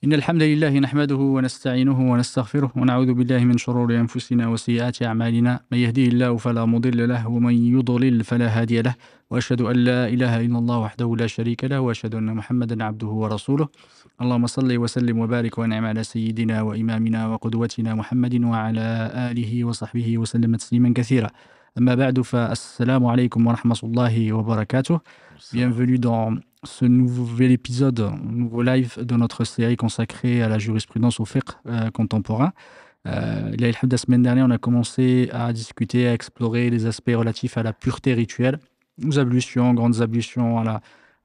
إن الحمد لله نحمده ونستعينه ونستغفره ونعوذ بالله من شرور أنفسنا وسيئات أعمالنا من يهديه الله فلا مضل له ومن يضلل فلا هادي له وأشهد أن لا إله إلا الله وحده لا شريك له وأشهد أن محمدا عبده ورسوله اللهم صل وسلم وبارك وانعم على سيدنا وإمامنا وقدوتنا محمد وعلى آله وصحبه وسلم تسليما كثيرا أما بعد فالسلام عليكم ورحمة الله وبركاته. Bienvenue dans ce nouvel épisode, nouveau live de notre série consacrée à la jurisprudence au fiqh contemporain. La semaine dernière, on a commencé à discuter, à explorer les aspects relatifs à la pureté rituelle, aux ablutions, grandes ablutions,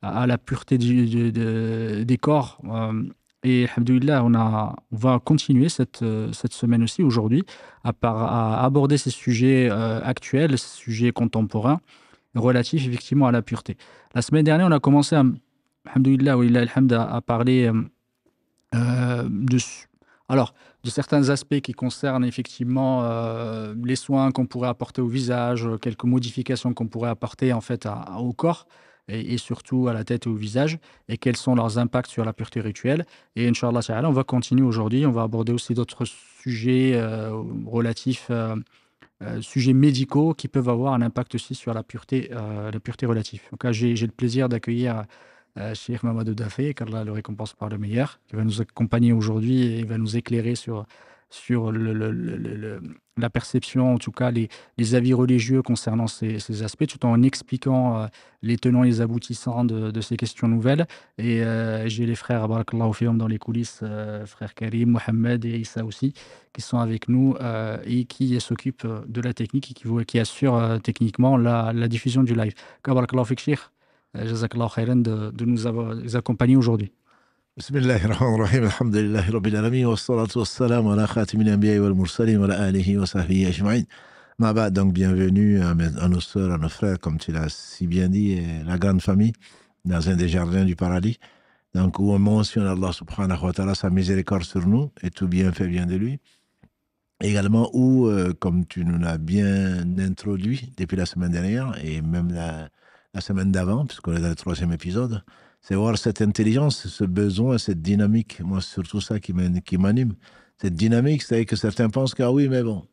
à la pureté des corps. Et alhamdoulilah, on va continuer cette semaine aussi, aujourd'hui, à aborder ces sujets actuels, ces sujets contemporains, relatifs effectivement à la pureté. La semaine dernière, on a commencé alhamdoulilah, à parler de, de certains aspects qui concernent effectivement les soins qu'on pourrait apporter au visage, quelques modifications qu'on pourrait apporter en fait au corps et surtout à la tête et au visage, et quels sont leurs impacts sur la pureté rituelle. Et Inch'Allah Ta'ala, on va continuer aujourd'hui, on va aborder aussi d'autres sujets relatifs sujets médicaux qui peuvent avoir un impact aussi sur la pureté relative. Donc là, j'ai le plaisir d'accueillir Cheikh Mamadou Dafé, qu'Allah le récompense par le meilleur, qui va nous accompagner aujourd'hui et va nous éclairer sur la perception, en tout cas les avis religieux concernant ces aspects, tout en expliquant les tenants et les aboutissants de ces questions nouvelles. Et j'ai les frères, barakallahu fihum, dans les coulisses, frères Karim, Mohamed et Issa aussi, qui sont avec nous et qui s'occupent de la technique et qui assurent techniquement la diffusion du live. Barakallahu fik, Cheikh. Jazakallahu khairan de nous accompagner aujourd'hui. بسم الله الرحمن الرحيم الحمد لله رب العالمين والصلاة والسلام على خاتم الأنبياء والمرسلين وعلى آله وصحبه أجمعين. Ma bad, donc bienvenue à nos sœurs, à nos frères, comme tu l'as si bien dit, et la grande famille, dans un des jardins du paradis. Donc, où on mentionne Allah subhanahu wa ta'ala, sa miséricorde sur nous, et tout bien fait vient de lui. Également, où, comme tu nous l'as bien introduit depuis la semaine dernière, et même la semaine d'avant, puisqu'on est dans le 3e épisode, c'est voir cette intelligence, ce besoin, cette dynamique. Moi, c'est surtout ça qui m'anime. Cette dynamique, c'est que certains pensent que, ah oui, mais bon,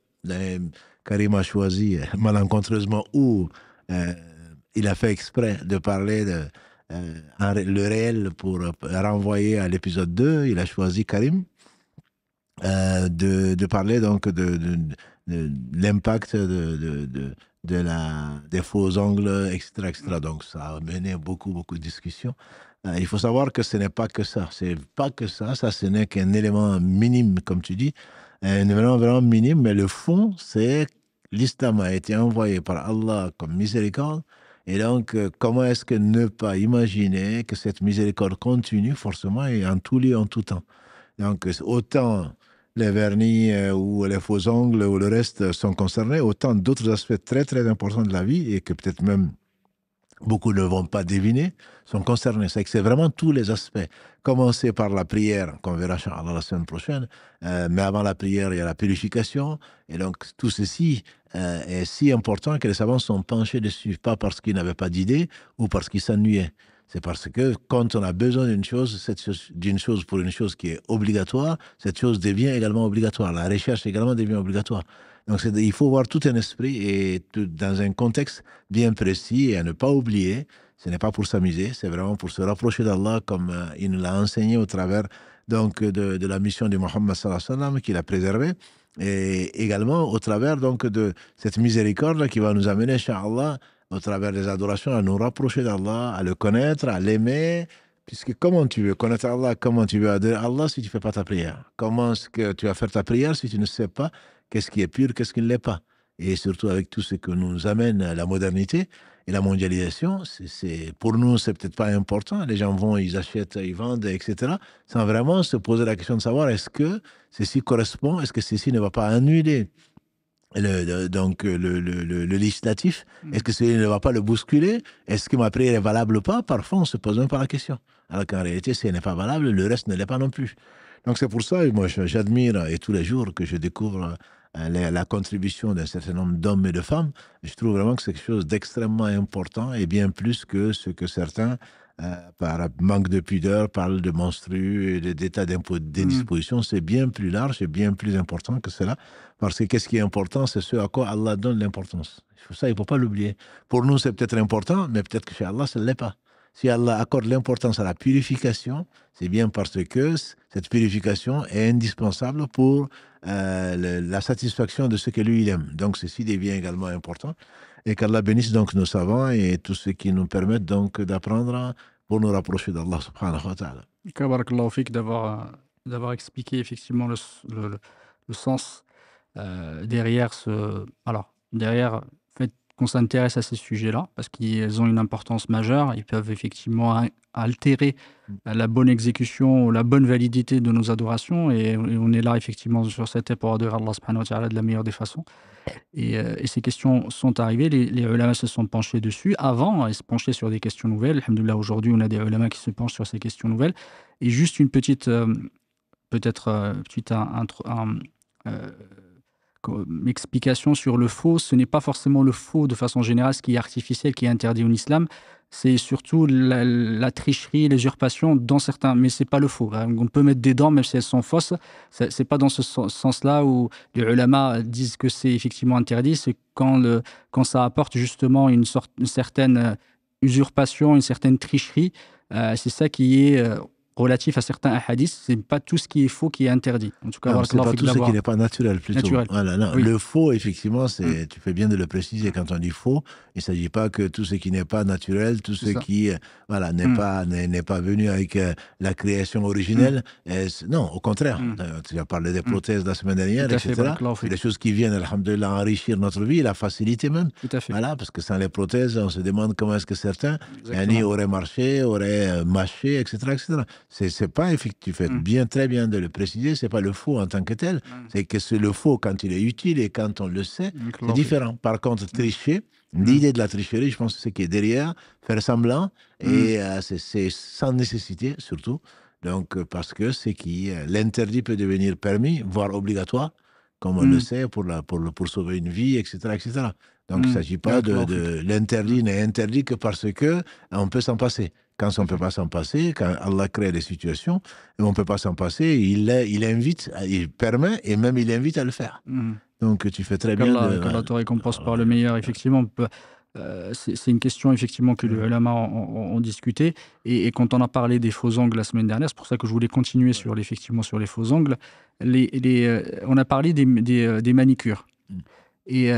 Karim a choisi malencontreusement ou il a fait exprès de parler le réel pour renvoyer à l'épisode 2. Il a choisi, Karim, de parler donc de l'impact des faux angles, etc., etc. Donc, ça a mené beaucoup de discussions. Il faut savoir que ce n'est pas que ça. C'est pas que ça. Ça, ce n'est qu'un élément minime, comme tu dis. Un élément vraiment minime, mais le fond, c'est l'islam a été envoyé par Allah comme miséricorde. Et donc, comment est-ce que ne pas imaginer que cette miséricorde continue forcément et en tout lieu, en tout temps. Donc, autant les vernis ou les faux ongles ou le reste sont concernés, autant d'autres aspects très très importants de la vie et que peut-être même beaucoup ne vont pas deviner, sont concernés. C'est que c'est vraiment tous les aspects. Commencer par la prière, qu'on verra Inch'Allah la semaine prochaine, mais avant la prière, il y a la purification, et donc tout ceci est si important que les savants sont penchés dessus, pas parce qu'ils n'avaient pas d'idée ou parce qu'ils s'ennuyaient. C'est parce que quand on a besoin d'une chose pour une chose qui est obligatoire, cette chose devient également obligatoire. La recherche également devient obligatoire. Donc il faut voir tout un esprit et dans un contexte bien précis et à ne pas oublier. Ce n'est pas pour s'amuser, c'est vraiment pour se rapprocher d'Allah comme il nous l'a enseigné au travers donc, de la mission de Muhammad sallallahu alayhi wa sallam qu'il a préservé et également au travers donc, de cette miséricorde qui va nous amener, Inch'Allah, au travers des adorations, à nous rapprocher d'Allah, à le connaître, à l'aimer. Puisque comment tu veux connaître Allah, comment tu veux adorer Allah si tu ne fais pas ta prière? Comment est-ce que tu vas faire ta prière si tu ne sais pas qu'est-ce qui est pur, qu'est-ce qui ne l'est pas? Et surtout avec tout ce que nous amène la modernité et la mondialisation, pour nous, c'est peut-être pas important. Les gens vont, ils achètent, ils vendent, etc. Sans vraiment se poser la question de savoir est-ce que ceci correspond, est-ce que ceci ne va pas annuler le législatif, est-ce que cela ne va pas le bousculer? Est-ce que ma prière est valable ou pas? Parfois, on se pose même pas la question. Alors qu'en réalité, si elle n'est pas valable, le reste ne l'est pas non plus. Donc c'est pour ça, moi, j'admire, et tous les jours que je découvre la contribution d'un certain nombre d'hommes et de femmes, je trouve vraiment que c'est quelque chose d'extrêmement important et bien plus que ce que certains par manque de pudeur, parle de menstrues, d'état d'indisposition. C'est bien plus large et bien plus important que cela. Parce que qu'est-ce qui est important, c'est ce à quoi Allah donne l'importance. Ça, il ne faut pas l'oublier. Pour nous, c'est peut-être important, mais peut-être que chez Allah, ce ne l'est pas. Si Allah accorde l'importance à la purification, c'est bien parce que cette purification est indispensable pour la satisfaction de ce que lui, il aime. Donc, ceci devient également important. Et qu'Allah bénisse donc nos savants et tous ceux qui nous permettent donc d'apprendre pour nous rapprocher d'Allah subhanahu wa ta'ala. Barakallahu fik d'avoir expliqué effectivement le sens derrière derrière le fait qu'on s'intéresse à ces sujets-là, parce qu'ils ont une importance majeure, ils peuvent effectivement altérer la bonne exécution ou la bonne validité de nos adorations, et on est là effectivement sur cette terre pour adorer Allah subhanahu wa ta'ala de la meilleure des façons. Et ces questions sont arrivées, les ulama se sont penchés dessus. Avant, ils se penchaient sur des questions nouvelles. Alhamdoulilah, aujourd'hui, on a des ulama qui se penchent sur ces questions nouvelles. Et juste une petite, explication sur le faux. Ce n'est pas forcément le faux de façon générale, ce qui est artificiel, qui est interdit en islam. C'est surtout la tricherie, l'usurpation dans certains, mais c'est pas le faux. On peut mettre des dents même si elles sont fausses. C'est pas dans ce sens-là où les ulama disent que c'est effectivement interdit. C'est quand ça apporte justement une certaine usurpation, une certaine tricherie. C'est ça qui est relatif à certains hadiths. C'est pas tout ce qui est faux qui est interdit. En tout cas, c'est pas tout ce qui n'est pas naturel plutôt. Naturel. Voilà, non. Oui. Le faux, effectivement, tu fais bien de le préciser quand on dit faux. Il ne s'agit pas que tout ce qui n'est pas naturel, tout ce qui n'est pas venu avec la création originelle. Non, au contraire. Tu as parlé des prothèses la semaine dernière, etc. C'est des choses qui viennent, alhamdoulilah, enrichir notre vie, la faciliter même. Tout à fait. Voilà, parce que sans les prothèses, on se demande comment est-ce que certains auraient marché, auraient mâché, etc. C'est pas effectif. Tu fais très bien de le préciser. C'est pas le faux en tant que tel. C'est que c'est le faux quand il est utile et quand on le sait, c'est différent. Par contre, tricher, l'idée de la tricherie, je pense que c'est ce qui est derrière, faire semblant, et c'est sans nécessité surtout. Donc, parce que l'interdit peut devenir permis, voire obligatoire, comme on le sait, pour sauver une vie, etc., etc. Donc, il ne s'agit pas l'interdit n'est interdit que parce que on peut s'en passer. Quand on ne peut pas s'en passer, quand Allah crée des situations, et on ne peut pas s'en passer, il invite, il permet, et même il invite à le faire. Donc, tu fais très bien. Qu'Allah te récompense par le meilleur, effectivement. C'est une question, effectivement, que les ulama ont discuté. Et quand on a parlé des faux ongles la semaine dernière, c'est pour ça que je voulais continuer sur les faux ongles. On a parlé des manicures. Et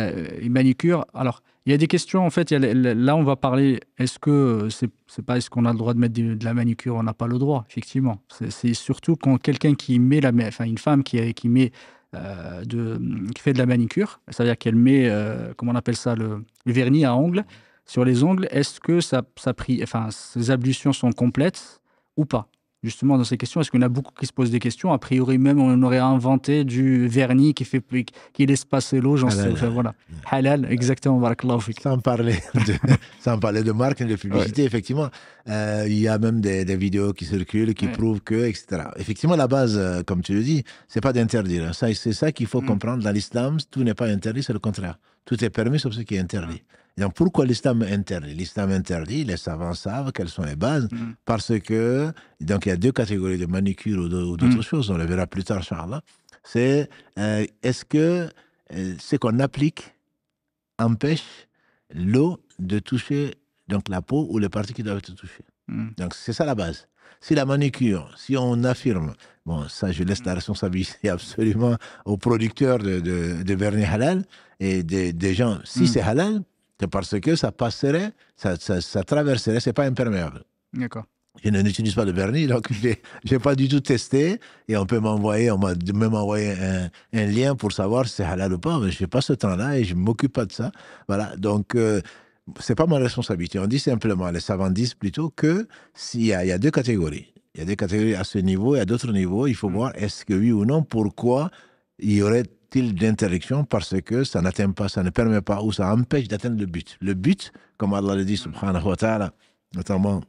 manicure, alors, il y a des questions, en fait, là, on va parler, est-ce qu'on a le droit de mettre de la manicure, on n'a pas le droit, effectivement. C'est surtout quand quelqu'un qui met une femme qui met, qui fait de la manicure, c'est-à-dire qu'elle met, comment on appelle ça, le vernis à ongles, sur les ongles, est-ce que ces ablutions sont complètes ou pas? Justement, dans ces questions, est-ce qu'il y en a beaucoup qui se posent des questions? A priori, même, on aurait inventé du vernis qui laisse passer l'eau. Voilà. Halal, exactement. Barakallahu fik. Sans parler de marque et de publicité, effectivement, il y a même des vidéos qui circulent qui prouvent que, etc. Effectivement, la base, comme tu le dis, c'est pas d'interdire. C'est ça qu'il faut comprendre. Dans l'islam, tout n'est pas interdit, c'est le contraire. Tout est permis sauf ce qui est interdit. Donc, pourquoi l'islam interdit? L'islam interdit, les savants savent quelles sont les bases, parce que, donc, il y a deux catégories de manicure ou d'autres choses, on le verra plus tard, Inch'Allah. C'est, est-ce que ce qu'on applique empêche l'eau de toucher donc, la peau ou les parties qui doivent être touchées? Donc, c'est ça la base. Si la manicure, si on affirme, bon, ça, je laisse la responsabilité absolument aux producteurs de vernis halal et des gens, si c'est halal, c'est parce que ça passerait, ça traverserait, c'est pas imperméable. D'accord. Je n'utilise pas de vernis, donc je n'ai pas du tout testé. Et on m'a même envoyé un lien pour savoir si c'est halal ou pas, mais je n'ai pas ce temps-là et je ne m'occupe pas de ça. Voilà, donc c'est pas ma responsabilité. On dit simplement, les savants disent plutôt que s'il y a deux catégories. Il y a des catégories à ce niveau et à d'autres niveaux. Il faut voir est-ce que oui ou non, pourquoi il y aurait d'interdiction, parce que ça n'atteint pas, ça ne permet pas ou ça empêche d'atteindre le but. Le but, comme Allah le dit, subhanahu wa ta'ala, notamment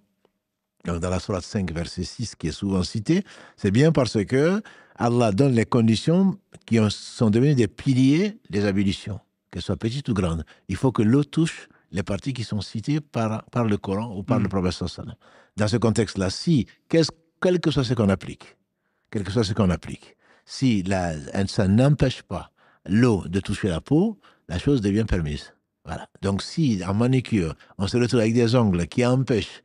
dans la sourate 5, verset 6, qui est souvent cité, c'est bien parce que Allah donne les conditions qui sont devenues des piliers des ablutions, qu'elles soient petites ou grandes. Il faut que l'eau touche les parties qui sont citées par le Coran ou par le prophète sallallahu alayhi wa sallam. Dans ce contexte-là, quel que soit ce qu'on applique, si ça n'empêche pas l'eau de toucher la peau, la chose devient permise. Voilà. Donc, si en manicure, on se retrouve avec des ongles qui empêchent,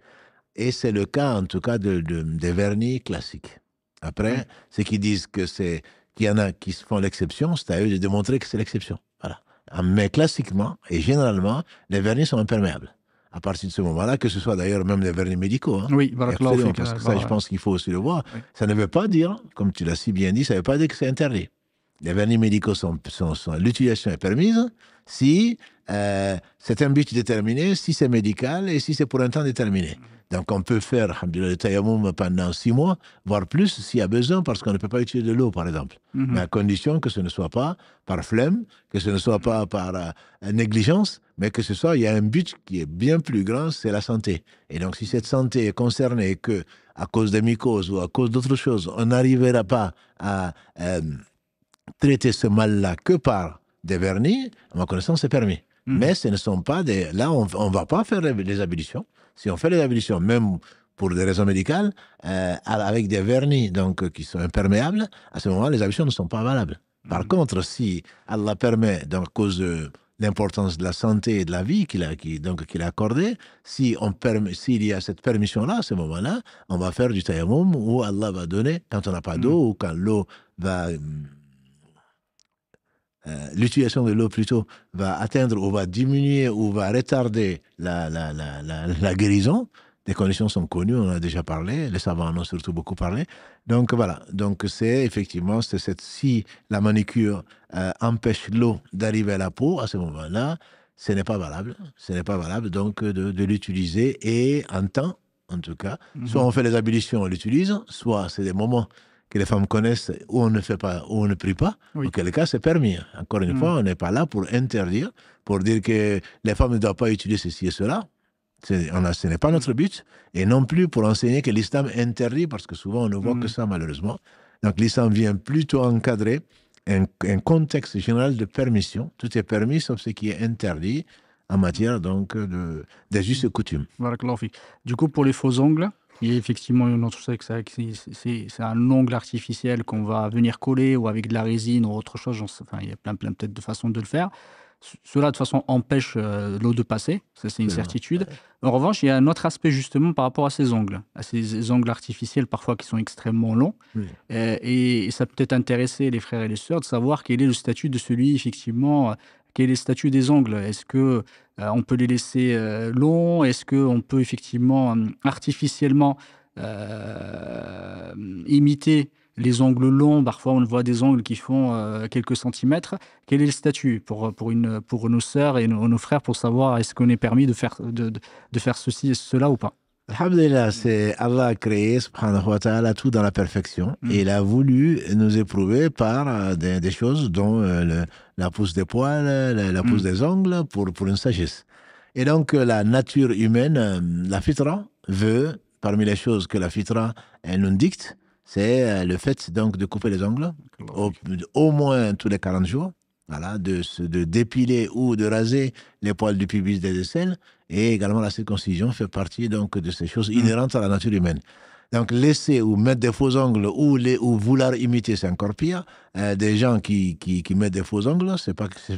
et c'est le cas en tout cas des vernis classiques. Après, ceux qui disent qu'il y en a qui se font l'exception, c'est à eux de démontrer que c'est l'exception. Voilà. Mais classiquement et généralement, les vernis sont imperméables. À partir de ce moment-là, que ce soit d'ailleurs même les vernis médicaux. Hein. Oui, parce que ça, je pense qu'il faut aussi le voir. Oui. Ça ne veut pas dire, comme tu l'as si bien dit, ça ne veut pas dire que c'est interdit. Les vernis médicaux l'utilisation est permise si c'est un but déterminé, si c'est médical et si c'est pour un temps déterminé. Donc on peut faire le tayammum pendant 6 mois, voire plus s'il y a besoin, parce qu'on ne peut pas utiliser de l'eau, par exemple. Mais à condition que ce ne soit pas par flemme, que ce ne soit pas par négligence, mais que il y a un but qui est bien plus grand, c'est la santé. Et donc si cette santé est concernée et que, à cause des mycoses ou à cause d'autres choses, on n'arrivera pas à traiter ce mal-là que par des vernis, à ma connaissance, c'est permis. Mais ce ne sont pas des... Là, on ne va pas faire les ablutions. Si on fait les ablutions, même pour des raisons médicales, avec des vernis donc, qui sont imperméables, à ce moment, les ablutions ne sont pas valables. Par contre, si Allah permet, donc, à cause de l'importance de la santé et de la vie qu'il a accordée, s'il y a cette permission-là, à ce moment-là, on va faire du tayammum où Allah va donner, quand on n'a pas d'eau ou quand l'eau va... l'utilisation de l'eau plutôt va atteindre ou va diminuer ou va retarder la guérison. Les conditions sont connues, on en a déjà parlé, les savants en ont surtout beaucoup parlé. Donc voilà, donc c'est effectivement, si la manicure empêche l'eau d'arriver à la peau, à ce moment-là, ce n'est pas valable. Ce n'est pas valable donc de l'utiliser et en temps, en tout cas, soit on fait les ablutions, on l'utilise, soit c'est des moments que les femmes connaissent où on ne fait pas, où on ne prie pas, Oui. auquel cas c'est permis. Encore une fois, on n'est pas là pour interdire, pour dire que les femmes ne doivent pas utiliser ceci et cela. Ce n'est pas notre but, et non plus pour enseigner que l'islam interdit, parce que souvent on ne voit que ça malheureusement. Donc l'islam vient plutôt encadrer un contexte général de permission. Tout est permis sauf ce qui est interdit en matière donc des us et coutumes. Du coup, pour les faux ongles, il y a effectivement une autre chose, c'est un ongle artificiel qu'on va venir coller ou avec de la résine ou autre chose. Enfin, il y a plein peut-être de façons de le faire. Cela, de toute façon, empêche l'eau de passer. Ça, c'est une certitude. Ouais. En revanche, il y a un autre aspect, justement, par rapport à ces ongles artificiels, parfois, qui sont extrêmement longs. Oui. Et ça peut peut-être intéresser les frères et les sœurs de savoir quel est le statut de celui, effectivement, quel est le statut des ongles. Est-ce que on peut les laisser longs? Est-ce qu'on peut, effectivement, artificiellement imiter les ongles longs? Parfois, on voit des ongles qui font quelques centimètres. Quel est le statut pour nos sœurs et nos frères pour savoir est-ce qu'on est permis de faire ceci et cela ou pas? Alhamdulillah, c'est Allah a créé, subhanahu wa ta'ala, tout dans la perfection. Et il a voulu nous éprouver par des choses dont la pousse des poils, la pousse des ongles, pour une sagesse. Et donc, la nature humaine, la fitra, veut, parmi les choses que la fitra elle nous dicte, c'est le fait donc de couper les ongles au moins tous les 40 jours, voilà, de dépiler ou de raser les poils du pubis des aisselles, et également la circoncision fait partie donc de ces choses inhérentes à la nature humaine. Donc laisser ou mettre des faux ongles ou vouloir imiter, c'est encore pire. Des gens qui mettent des faux ongles, ce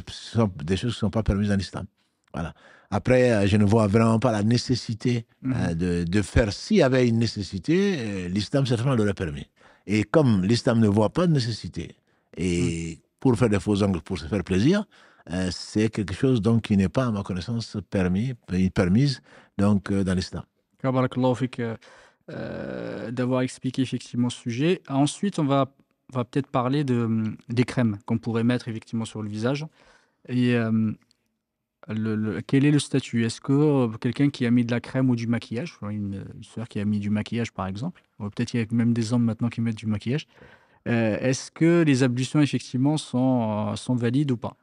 sont des choses qui ne sont pas permises dans l'islam. Voilà. Après, je ne vois vraiment pas la nécessité de faire. S'il y avait une nécessité, l'islam certainement l'aurait permis. Et comme l'islam ne voit pas de nécessité, et pour faire des faux ongles, pour se faire plaisir, c'est quelque chose donc, qui n'est pas, à ma connaissance, permise donc, dans l'islam. Barakallahu fik d'avoir expliqué effectivement ce sujet. Ensuite, on va peut-être parler des crèmes qu'on pourrait mettre effectivement sur le visage. Et quel est le statut? Est-ce que quelqu'un qui a mis de la crème ou du maquillage, une sœur qui a mis du maquillage par exemple, ou peut-être qu'il y a même des hommes maintenant qui mettent du maquillage, est-ce que les ablutions effectivement sont valides ou pas?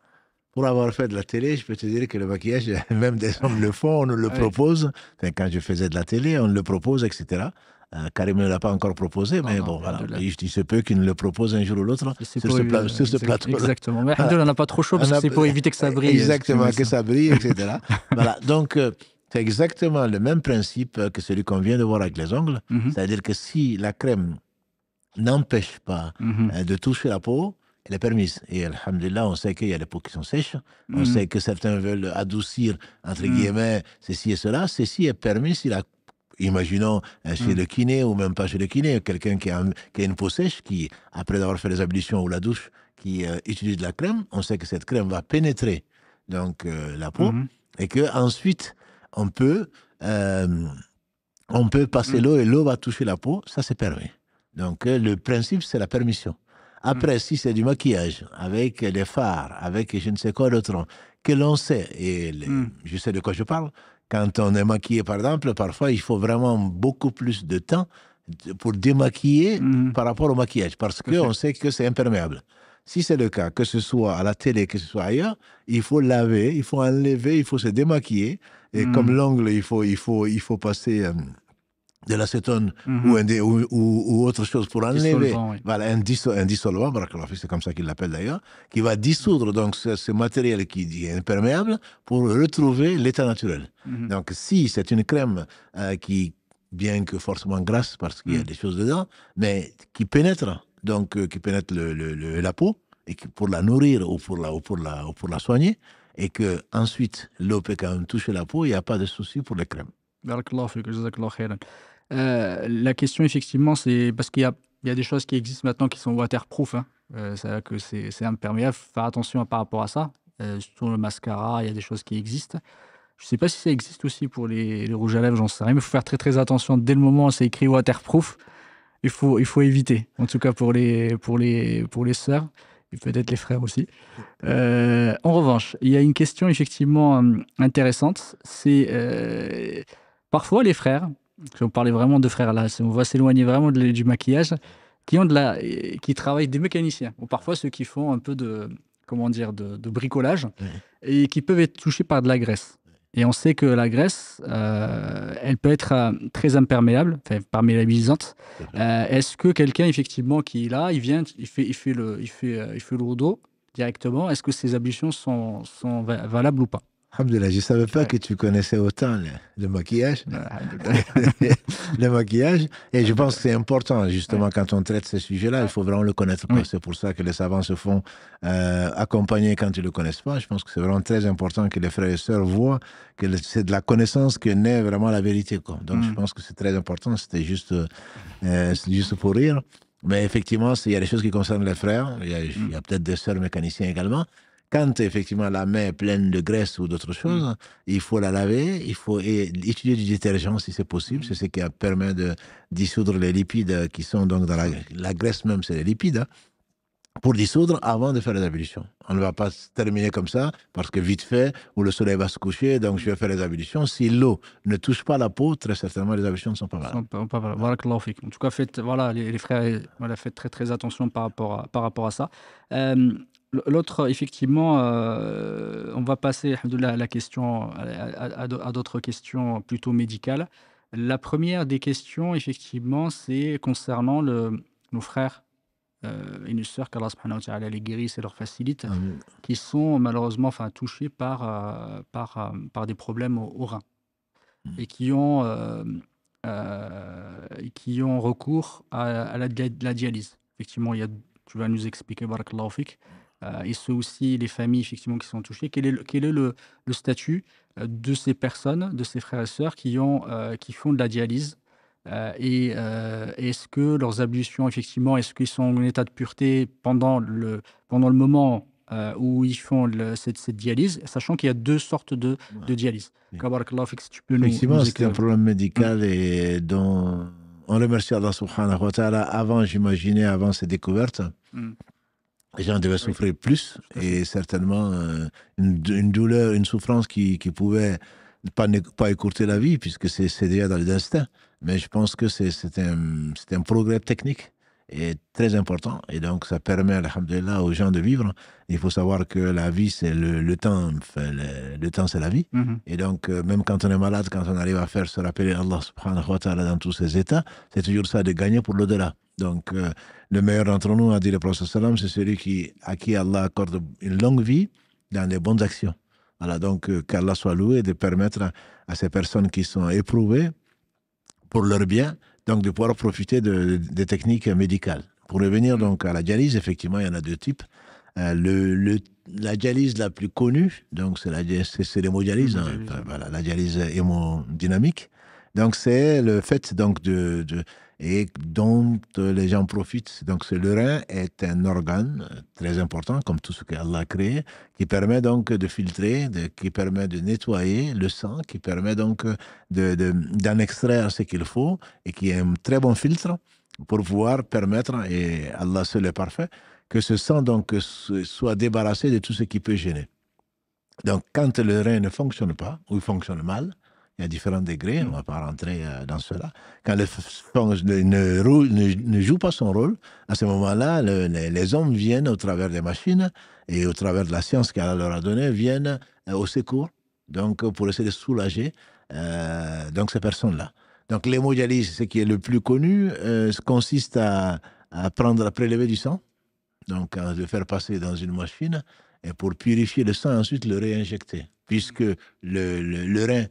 Pour avoir fait de la télé, je peux te dire que le maquillage, même des hommes le font, on nous le propose. Enfin, quand je faisais de la télé, on le propose, etc. Karim ne l'a pas encore proposé, mais bon, voilà. Il se peut qu'il nous le propose un jour ou l'autre sur ce plateau. Exactement. Mais on n'a pas trop chaud parce que c'est pour éviter que ça brille. Exactement, que ça brille, etc. Voilà. Donc, C'est exactement le même principe que celui qu'on vient de voir avec les ongles. C'est-à-dire que si la crème n'empêche pas de toucher la peau, elle est permise. Et alhamdulillah, on sait qu'il y a des peaux qui sont sèches. On sait que certains veulent adoucir, entre guillemets, ceci et cela. Ceci est permis si la... Imaginons chez le kiné ou même pas chez le kiné, quelqu'un qui a une peau sèche, qui, après avoir fait les ablutions ou la douche, qui utilise de la crème, on sait que cette crème va pénétrer donc, la peau et qu'ensuite, on peut passer l'eau et l'eau va toucher la peau. Ça, c'est permis. Donc, le principe, c'est la permission. Après, si c'est du maquillage, avec des fards, avec je ne sais quoi d'autre, que l'on sait, et je sais de quoi je parle, quand on est maquillé, par exemple, parfois, il faut vraiment beaucoup plus de temps pour démaquiller par rapport au maquillage, parce qu'on sait que c'est imperméable. Si c'est le cas, que ce soit à la télé, que ce soit ailleurs, il faut laver, il faut enlever, il faut se démaquiller. Et comme l'ongle, il faut passer... de l'acétone ou autre chose pour enlever voilà, un dissolvant, c'est comme ça qu'il l'appelle d'ailleurs, qui va dissoudre donc ce matériel qui est imperméable pour retrouver l'état naturel. Donc si c'est une crème qui, bien que forcément grasse parce qu'il y a des choses dedans, mais qui pénètre, donc qui pénètre la peau, et pour la nourrir ou pour la soigner, et que ensuite l'eau peut quand même toucher la peau, il n'y a pas de souci pour les crèmes. Barakallahu fik, jazakallahu khairan. La question, effectivement, c'est parce qu'il y a des choses qui existent maintenant qui sont waterproof. C'est-à-dire que c'est imperméable. Faut faire attention par rapport à ça. Surtout le mascara, il y a des choses qui existent. Je ne sais pas si ça existe aussi pour les rouges à lèvres, j'en sais rien. Mais il faut faire très très attention. Dès le moment où c'est écrit waterproof, il faut éviter. En tout cas pour les sœurs et peut-être les frères aussi. En revanche, il y a une question effectivement intéressante. C'est parfois les frères. Si on parlait vraiment de frères là, on va s'éloigner vraiment du maquillage, qui travaillent des mécaniciens, ou parfois ceux qui font un peu de bricolage, et qui peuvent être touchés par de la graisse. Et on sait que la graisse, elle peut être très imperméable, enfin perméabilisante. Est-ce que quelqu'un effectivement qui est là, il vient, il fait le wudu directement, est-ce que ces ablutions sont valables ou pas? Alhamdulillah, je ne savais pas que tu connaissais autant le maquillage. Le maquillage. Et je pense que c'est important, justement, quand on traite ces sujets-là, il faut vraiment le connaître. C'est pour ça que les savants se font accompagner quand ils ne le connaissent pas. Je pense que c'est vraiment très important que les frères et sœurs voient que c'est de la connaissance que naît vraiment la vérité, quoi. Donc, je pense que c'est très important. C'était juste pour rire. Mais effectivement, il y a des choses qui concernent les frères. Il y a peut-être des sœurs mécaniciens également. Quand effectivement la main est pleine de graisse ou d'autres choses, il faut la laver, il faut utiliser du détergent si c'est possible. C'est ce qui permet de dissoudre les lipides qui sont donc dans la graisse même, c'est les lipides, pour dissoudre avant de faire les ablutions. On ne va pas terminer comme ça parce que vite fait, où le soleil va se coucher, donc je vais faire les ablutions. Si l'eau ne touche pas la peau, très certainement les ablutions ne sont pas valables. Barakallahu fik. En tout cas, les frères, faites très très attention par rapport à ça. L'autre, effectivement, on va passer à la question, à d'autres questions plutôt médicales. La première des questions, effectivement, c'est concernant nos frères et nos sœurs, qu'Allah subhanahu wa ta'ala les guérisse et leur facilite, qui sont malheureusement touchés par des problèmes au rein et qui ont recours à la dialyse. Effectivement, tu vas nous expliquer, barakallahu fik. Et ceux aussi, les familles effectivement qui sont touchées, quel est le statut de ces personnes, de ces frères et sœurs qui font de la dialyse, et est-ce que leurs ablutions, effectivement, est-ce qu'ils sont en état de pureté pendant le moment où ils font cette dialyse, sachant qu'il y a deux sortes de dialyse. Barakallahu fik, si tu peux effectivement, c'est un problème médical et dont on remercie Allah subhanahu wa ta'ala. Avant, j'imaginais, avant ces découvertes, les gens devaient souffrir plus et certainement une douleur, une souffrance qui pouvait pas écourter la vie puisque c'est déjà dans les instincts. Mais je pense que c'est un progrès technique et très important. Et donc, ça permet, alhamdulillah, aux gens de vivre. Il faut savoir que la vie, c'est le temps. Le temps, c'est la vie. Et donc, même quand on est malade, quand on arrive à faire se rappeler Allah subhanahu wa ta'ala dans tous ses états, c'est toujours ça de gagner pour l'au-delà. Donc, le meilleur d'entre nous, a dit le prophète sallam, c'est celui à qui Allah accorde une longue vie dans les bonnes actions. Voilà, donc qu'Allah soit loué de permettre à ces personnes qui sont éprouvées pour leur bien, donc de pouvoir profiter des techniques médicales. Pour revenir donc à la dialyse, effectivement, il y en a deux types. La dialyse la plus connue, donc c'est l'hémodialyse, hein, voilà, la dialyse hémodynamique. Donc c'est le fait donc et dont les gens profitent. Donc le rein est un organe très important, comme tout ce qu'Allah a créé, qui permet donc de filtrer, qui permet de nettoyer le sang, qui permet donc d'en extraire ce qu'il faut et qui est un très bon filtre pour pouvoir permettre, et Allah seul est parfait, que ce sang donc soit débarrassé de tout ce qui peut gêner. Donc, quand le rein ne fonctionne pas, ou il fonctionne mal, il y a différents degrés, on ne va pas rentrer dans cela. Quand ne joue pas son rôle, à ce moment-là, les hommes viennent au travers des machines et au travers de la science qu'Allah leur a donnée, viennent au secours, donc pour essayer de soulager donc ces personnes-là. Donc l'hémodialyse, ce qui est le plus connu, consiste à prélever du sang, donc à le faire passer dans une machine, et pour purifier le sang, ensuite le réinjecter, puisque le rein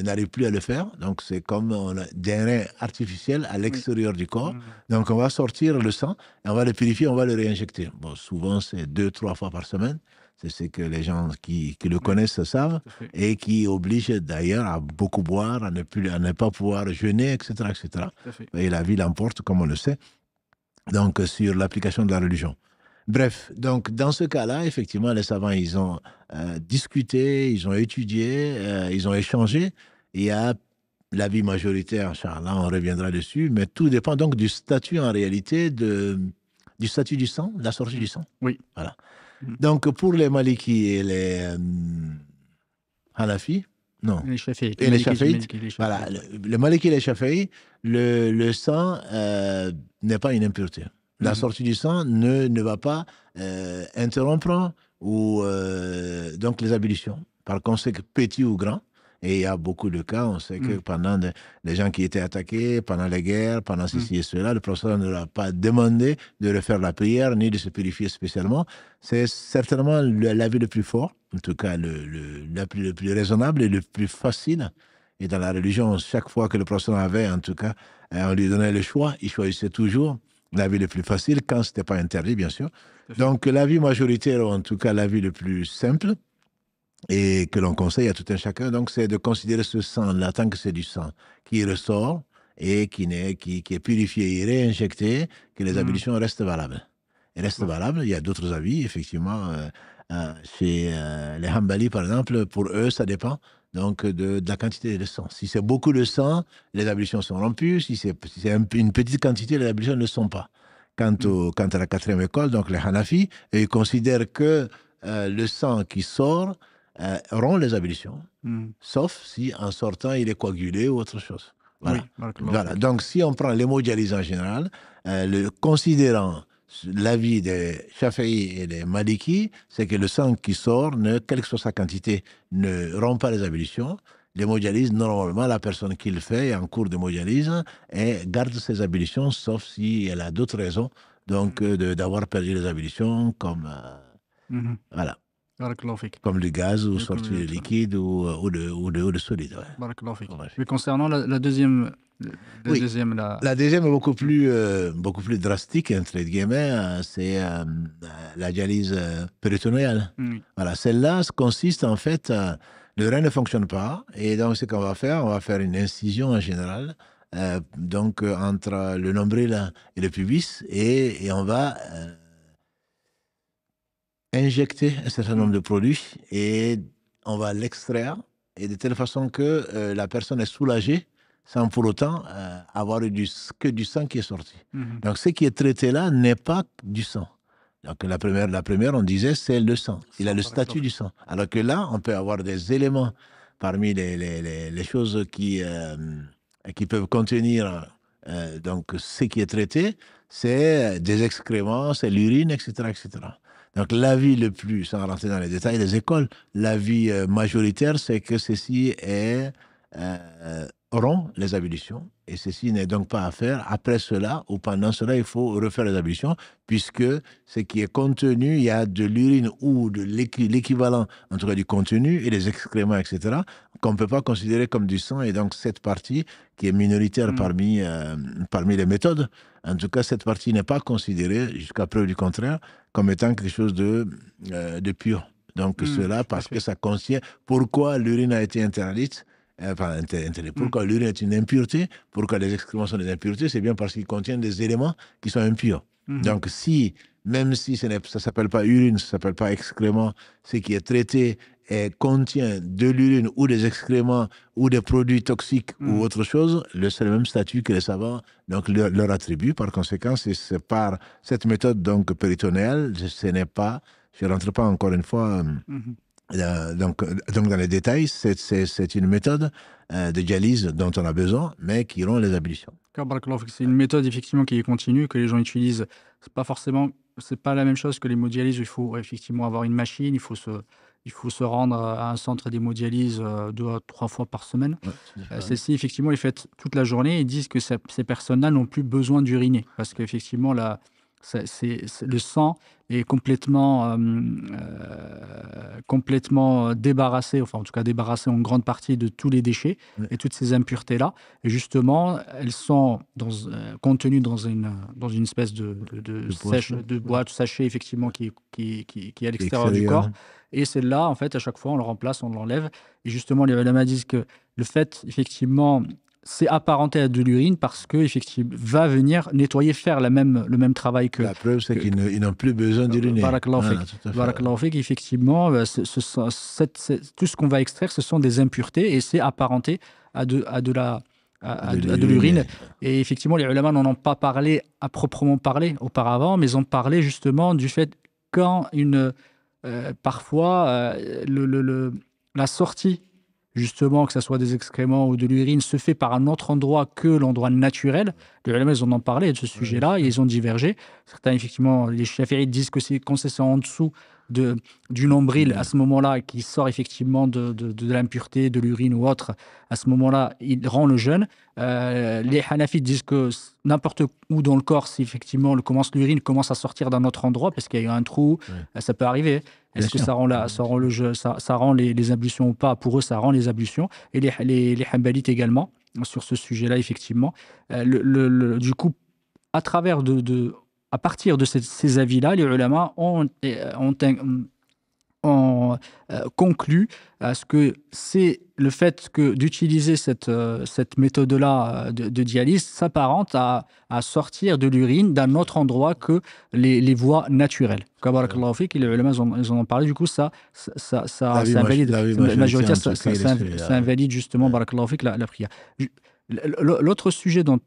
n'arrive plus à le faire, donc c'est comme des reins artificiels à l'extérieur du corps, donc on va sortir le sang, et on va le purifier, on va le réinjecter. Bon, souvent c'est 2-3 fois par semaine, c'est ce que les gens qui le connaissent savent, et qui oblige d'ailleurs à beaucoup boire, à ne pas pouvoir jeûner, etc. etc. Et la vie l'emporte, comme on le sait, donc sur l'application de la religion. Bref, donc dans ce cas-là, effectivement, les savants, ils ont discuté, ils ont étudié, ils ont échangé. Il y a l'avis majoritaire, Inch'Allah, on reviendra dessus, mais tout dépend donc du statut en réalité, du statut du sang, de la sortie du sang. Oui. Voilà. Donc pour les Malikis et les Hanafi, non. Les Shafi'ites. Et les Shafi'ites, voilà, les Malikis et les Shafi'ites, le sang n'est pas une impureté. La sortie du sang ne va pas interrompre donc les ablutions. Par conséquent, petit ou grand, et il y a beaucoup de cas, on sait que pendant les gens qui étaient attaqués, pendant les guerres, pendant ceci et cela, le professeur ne leur a pas demandé de refaire la prière, ni de se purifier spécialement. C'est certainement l'avis le plus fort, en tout cas le plus raisonnable et le plus facile. Et dans la religion, chaque fois que le professeur avait, en tout cas, on lui donnait le choix, il choisissait toujours l'avis le plus facile, quand ce n'était pas interdit, bien sûr. Donc, l'avis majoritaire, ou en tout cas l'avis le plus simple, et que l'on conseille à tout un chacun, donc, c'est de considérer ce sang-là, tant que c'est du sang, qui ressort et qui est purifié et réinjecté, que les ablutions restent valables. Elles restent valables. Il y a d'autres avis, effectivement. Chez les Hanbali, par exemple, pour eux, ça dépend donc de la quantité de sang. Si c'est beaucoup de sang, les ablutions sont rompues. Si c'est une petite quantité, les ablutions ne le sont pas. Quant à la quatrième école, donc les Hanafi, ils considèrent que le sang qui sort rompt les ablutions, sauf si en sortant, il est coagulé ou autre chose. Voilà. Oui, voilà. Donc, si on prend l'hémodialyse en général, considérant l'avis des Shafi'i et des Maliki, c'est que le sang qui sort, quelle que soit sa quantité, ne rompt pas les ablutions. L'hémodialyse, normalement, la personne qui le fait est en cours d'hémodialyse et garde ses ablutions, sauf si elle a d'autres raisons donc d'avoir perdu les ablutions, comme voilà, comme le gaz ou sortie de liquide ou de solide. Ouais. Mais concernant la deuxième. La deuxième est beaucoup plus drastique, entre guillemets, c'est la dialyse péritonéale. Voilà, celle-là consiste en fait, le rein ne fonctionne pas, et donc ce qu'on va faire, on va faire une incision en général, donc entre le nombril et le pubis, et on va injecter un certain nombre de produits, et on va l'extraire, et de telle façon que la personne est soulagée, sans pour autant avoir que du sang qui est sorti. Donc, ce qui est traité là n'est pas du sang. Donc, la première, on disait, c'est le sang. Il a le statut du sang. Alors que là, on peut avoir des éléments parmi les choses qui peuvent contenir donc ce qui est traité, c'est des excréments, c'est l'urine, etc., etc. Donc, l'avis le plus, sans rentrer dans les détails des écoles, l'avis majoritaire, c'est que ceci est auront les ablutions. Et ceci n'est donc pas à faire après cela ou pendant cela, il faut refaire les ablutions, puisque ce qui est contenu, il y a de l'urine ou de l'équivalent, en tout cas du contenu, et des excréments, etc., qu'on ne peut pas considérer comme du sang. Et donc, cette partie qui est minoritaire parmi les méthodes, en tout cas, cette partie n'est pas considérée, jusqu'à preuve du contraire, comme étant quelque chose de pur. Donc, cela, parce que ça contient... Pourquoi l'urine a été interdite? Enfin, pourquoi l'urine est une impureté? Pourquoi les excréments sont des impuretés? C'est bien parce qu'ils contiennent des éléments qui sont impurs. Donc, même si ça ne s'appelle pas urine, ça ne s'appelle pas excrément, ce qui est traité contient de l'urine ou des excréments ou des produits toxiques ou autre chose, c'est le même statut que les savants donc, leur attribuent. Par conséquent, c'est par cette méthode donc, péritonéale, ce n'est pas, je ne rentre pas encore une fois donc dans les détails, c'est une méthode de dialyse dont on a besoin, mais qui rend les ablutions. C'est une méthode effectivement qui est continue, que les gens utilisent. C'est pas la même chose que l'hémodialyse. Il faut effectivement avoir une machine, il faut se rendre à un centre d'hémodialyse 2 à 3 fois par semaine. Celle-ci, effectivement, est faite toute la journée. Ils disent que ces personnes-là n'ont plus besoin d'uriner parce qu'effectivement, le sang est complètement débarrassé, enfin en tout cas débarrassé en grande partie de tous les déchets et toutes ces impuretés-là. Et justement, elles sont contenues dans une espèce de boîte, sachet, effectivement, qui est à l'extérieur du corps. Et celle-là, en fait, à chaque fois, on le remplace, on l'enlève. Et justement, les ulama disent que le fait, effectivement, c'est apparenté à de l'urine parce que effectivement va venir nettoyer, faire le même travail que. La preuve, c'est qu'ils n'ont plus besoin d'uriner. Barakallahu fik, effectivement, tout ce qu'on va extraire, ce sont des impuretés et c'est apparenté à de l'urine. Et effectivement, les ulama n'en ont pas parlé à proprement parler auparavant, mais ils ont parlé justement du fait quand parfois la sortie, justement, que ce soit des excréments ou de l'urine, se fait par un autre endroit que l'endroit naturel. Les ulama, ils en ont parlé de ce sujet-là, et ils ont divergé. Certains, effectivement, les chafi'ites disent que c'est quand c'est en dessous du nombril, à ce moment-là, qui sort effectivement de l'impureté, de l'urine ou autre, à ce moment-là, il rend le jeûne. Les hanafites disent que n'importe où dans le corps, si effectivement l'urine commence à sortir d'un autre endroit, parce qu'il y a eu un trou, ça peut arriver. Est-ce que ça rend les ablutions ou pas? Pour eux, ça rend les ablutions. Et les Hanbalites également, sur ce sujet-là, effectivement. Du coup, à partir de ces avis-là, les ulama ont conclu à ce que c'est le fait d'utiliser cette méthode-là de dialyse s'apparente à sortir de l'urine d'un autre endroit que les voies naturelles. Kabarakallahu fik, les ulama ils en ont parlé. Du coup, ça invalide. La majorité, ça invalide justement, barakallahu fik, la prière. L'autre sujet dont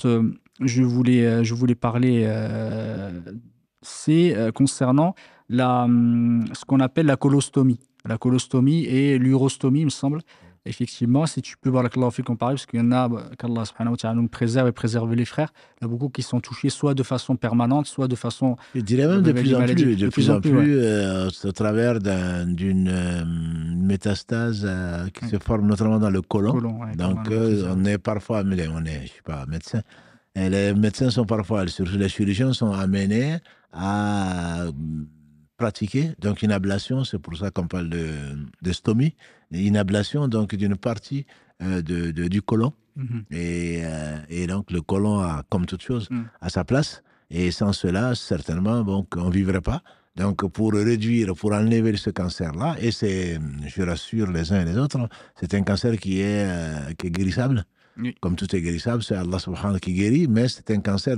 je voulais parler, c'est concernant ce qu'on appelle la colostomie. La colostomie et l'urostomie, il me semble. Effectivement, si tu peux, barakallahu fik, en parler, parce qu'il y en a, qu'Allah subhanahu wa ta'ala nous préserve et préserve les frères, il y a beaucoup qui sont touchés soit de façon permanente, soit de façon... Je dirais même de plus en plus, au travers d'une métastase qui se forme notamment dans le côlon. Donc, on est parfois, je ne suis pas médecin, et les médecins sont parfois, surtout les chirurgiens, sont amenés à pratiquer donc une ablation, c'est pour ça qu'on parle de stomie, une ablation donc d'une partie du côlon. Et donc le côlon a, comme toute chose, à sa place, et sans cela certainement donc on vivrait pas. Donc pour enlever ce cancer-là, et je rassure les uns et les autres, c'est un cancer qui est guérissable. Comme tout est guérissable, c'est Allah subhanahu wa ta'ala qui guérit, mais c'est un cancer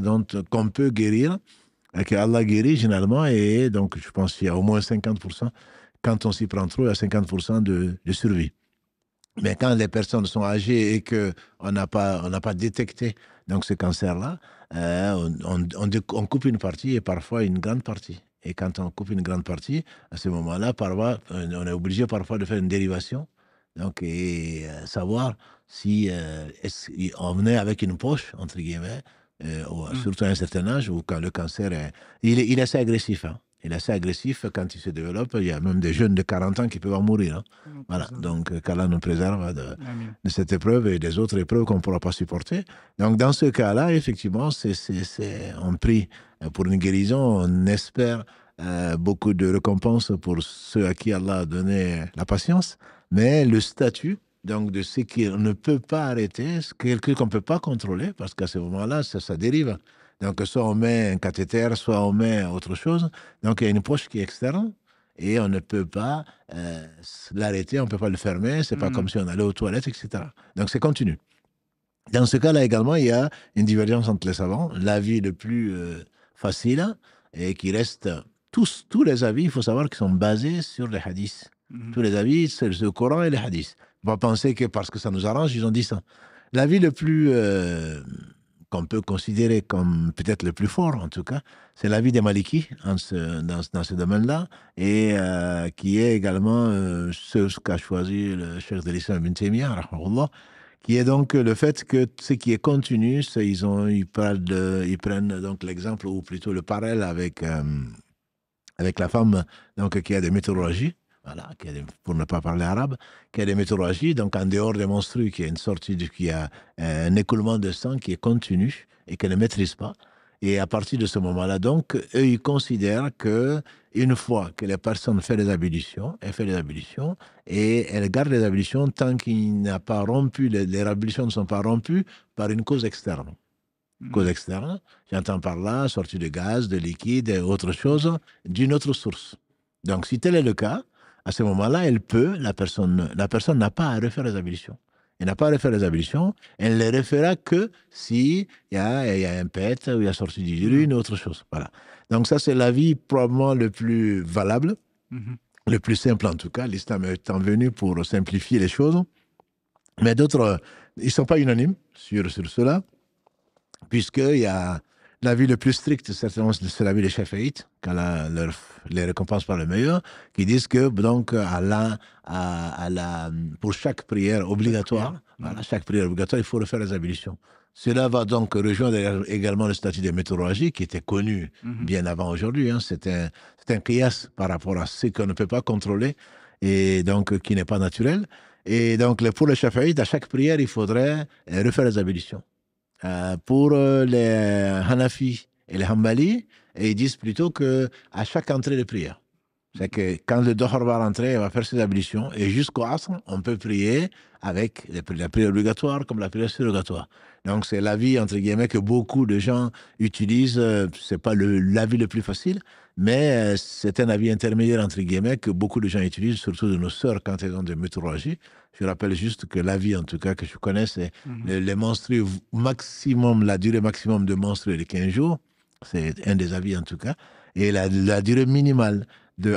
qu'on peut guérir, que Allah guérit généralement, et donc je pense qu'il y a au moins 50%, quand on s'y prend trop, il y a 50% de survie. Mais quand les personnes sont âgées et qu'on n'a pas détecté donc, ce cancer-là, on coupe une partie et parfois une grande partie. Et quand on coupe une grande partie, à ce moment-là, parfois, on est obligé parfois de faire une dérivation, donc, et savoir si on venait avec une poche, entre guillemets, surtout à un certain âge, où quand le cancer il est assez agressif. Hein. Il est assez agressif quand il se développe. Il y a même des jeunes de 40 ans qui peuvent en mourir. Hein. Voilà, donc qu'Allah nous préserve de cette épreuve et des autres épreuves qu'on ne pourra pas supporter. Donc dans ce cas-là, effectivement, on prie pour une guérison, on espère beaucoup de récompenses pour ceux à qui Allah a donné la patience, mais le statut donc de ce qu'on ne peut pas arrêter, quelque chose qu'on ne peut pas contrôler, parce qu'à ce moment-là, ça dérive. Donc soit on met un cathéter, soit on met autre chose. Donc il y a une poche qui est externe, et on ne peut pas l'arrêter, on ne peut pas le fermer, c'est pas comme si on allait aux toilettes, etc. Donc c'est continu. Dans ce cas-là également, il y a une divergence entre les savants. L'avis le plus facile, et qui reste, tous les avis, il faut savoir qu'ils sont basés sur les hadiths. Tous les avis, c'est le Coran et les hadiths. On va penser que parce que ça nous arrange, ils ont dit ça. L'avis le plus qu'on peut considérer comme peut-être le plus fort, en tout cas, c'est l'avis des Malikis dans ce domaine-là, et qui est également ce qu'a choisi le cheikh de l'Islam Ibn Taymiyyah, rahmahullah, qui est donc le fait que ce qui est continu, ils prennent donc l'exemple, ou plutôt le parallèle avec la femme donc, qui a des météorologies, voilà, pour ne pas parler arabe, qui a des météorologies, donc en dehors des menstrues, qui a une sortie, qui a un écoulement de sang qui est continu et qu'elle ne maîtrise pas. Et à partir de ce moment-là, donc, eux, ils considèrent que une fois que la personne fait les ablutions, et elle garde les ablutions tant qu'il n'a pas rompu, les ablutions ne sont pas rompues par une cause externe. Cause externe, j'entends par là sortie de gaz, de liquide et autre chose, d'une autre source. Donc, si tel est le cas, à ce moment-là, la personne n'a pas à refaire les ablutions. Elle n'a pas à refaire les ablutions, elle ne les refera que s'il y a un pet, ou il y a sortie d'urine, autre chose. Voilà. Donc ça, c'est l'avis probablement le plus valable, le plus simple en tout cas. L'islam étant venu pour simplifier les choses. Mais d'autres, ils ne sont pas unanimes sur cela, puisqu'il y a l'avis le plus strict, certainement, c'est l'avis des Shafi'ites, quand les récompenses par le meilleur, qui disent que donc pour chaque prière obligatoire, chaque prière obligatoire, il faut refaire les ablutions. Cela va donc rejoindre également le statut de météorologie qui était connu bien avant aujourd'hui. Hein. C'est un qiyas par rapport à ce qu'on ne peut pas contrôler et donc qui n'est pas naturel. Et donc pour les Shafi'ites, à chaque prière, il faudrait refaire les ablutions. Pour les Hanafi et les Hanbali, ils disent plutôt qu'à chaque entrée de prière. C'est que quand le Dohar va rentrer, il va faire ses ablutions, et jusqu'au Asr, on peut prier avec la prière obligatoire comme la prière surrogatoire. Donc c'est l'avis, entre guillemets, que beaucoup de gens utilisent. C'est pas l'avis le plus facile, mais c'est un avis intermédiaire, entre guillemets, que beaucoup de gens utilisent, surtout de nos sœurs quand elles ont des météorologies. Je rappelle juste que l'avis, en tout cas, que je connais, c'est les menstrues maximum, la durée maximum de menstrues est de 15 jours. C'est un des avis, en tout cas. Et la durée minimale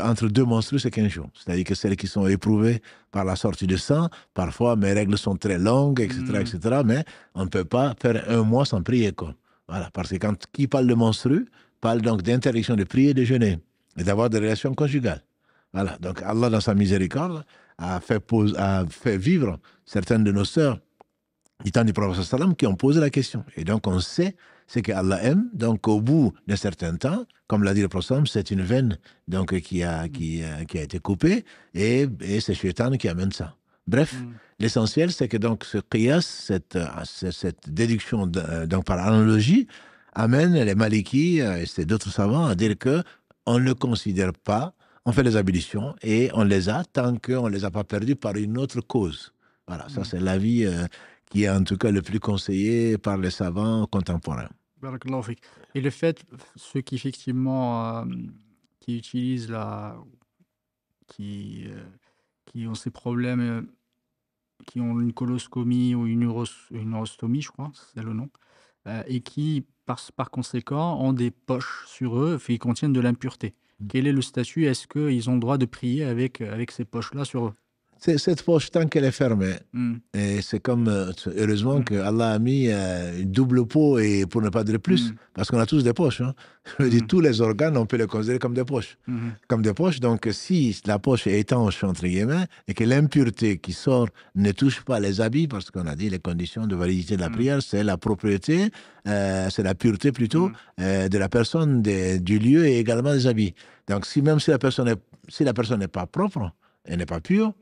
entre deux menstrues, c'est 15 jours. C'est-à-dire que celles qui sont éprouvées par la sortie de sang, parfois mes règles sont très longues, etc., mais on ne peut pas faire un mois sans prier, quoi. Voilà, parce que qui parle de menstrues, parle donc d'interdiction de prier et de jeûner, et d'avoir des relations conjugales. Voilà, donc Allah, dans sa miséricorde, a fait vivre certaines de nos sœurs du temps du prophète sallam qui ont posé la question. Et donc on sait ce qu'Allah aime. Donc au bout d'un certain temps, comme l'a dit le prophète, c'est une veine donc, qui a été coupée, et c'est Shaitan qui amène ça. Bref, l'essentiel, c'est que donc ce qiyas, cette déduction donc par analogie, amène les Malikis et d'autres savants à dire que on ne considère pas, on fait les ablutions et on les a tant qu'on ne les a pas perdus par une autre cause. Voilà, ça c'est l'avis qui est en tout cas le plus conseillé par les savants contemporains. Barakallahu fik. Et le fait, ceux qui effectivement qui utilisent qui ont ces problèmes, qui ont une coloscomie ou une urostomie, je crois, c'est le nom, et qui, par conséquent, ont des poches sur eux qui contiennent de l'impureté. Quel est le statut? Est-ce qu'ils ont le droit de prier avec ces poches-là sur eux? Cette poche, tant qu'elle est fermée, et c'est comme, heureusement que Allah a mis une double peau, et pour ne pas dire plus, parce qu'on a tous des poches. Hein. Je veux dire, tous les organes, on peut les considérer comme des poches. Comme des poches, donc si la poche est étanche, entre guillemets, et que l'impureté qui sort ne touche pas les habits, parce qu'on a dit les conditions de validité de la prière, c'est la propriété, c'est la pureté plutôt, de la personne, du lieu et également des habits. Donc même si la personne n'est pas propre, elle n'est pas pure,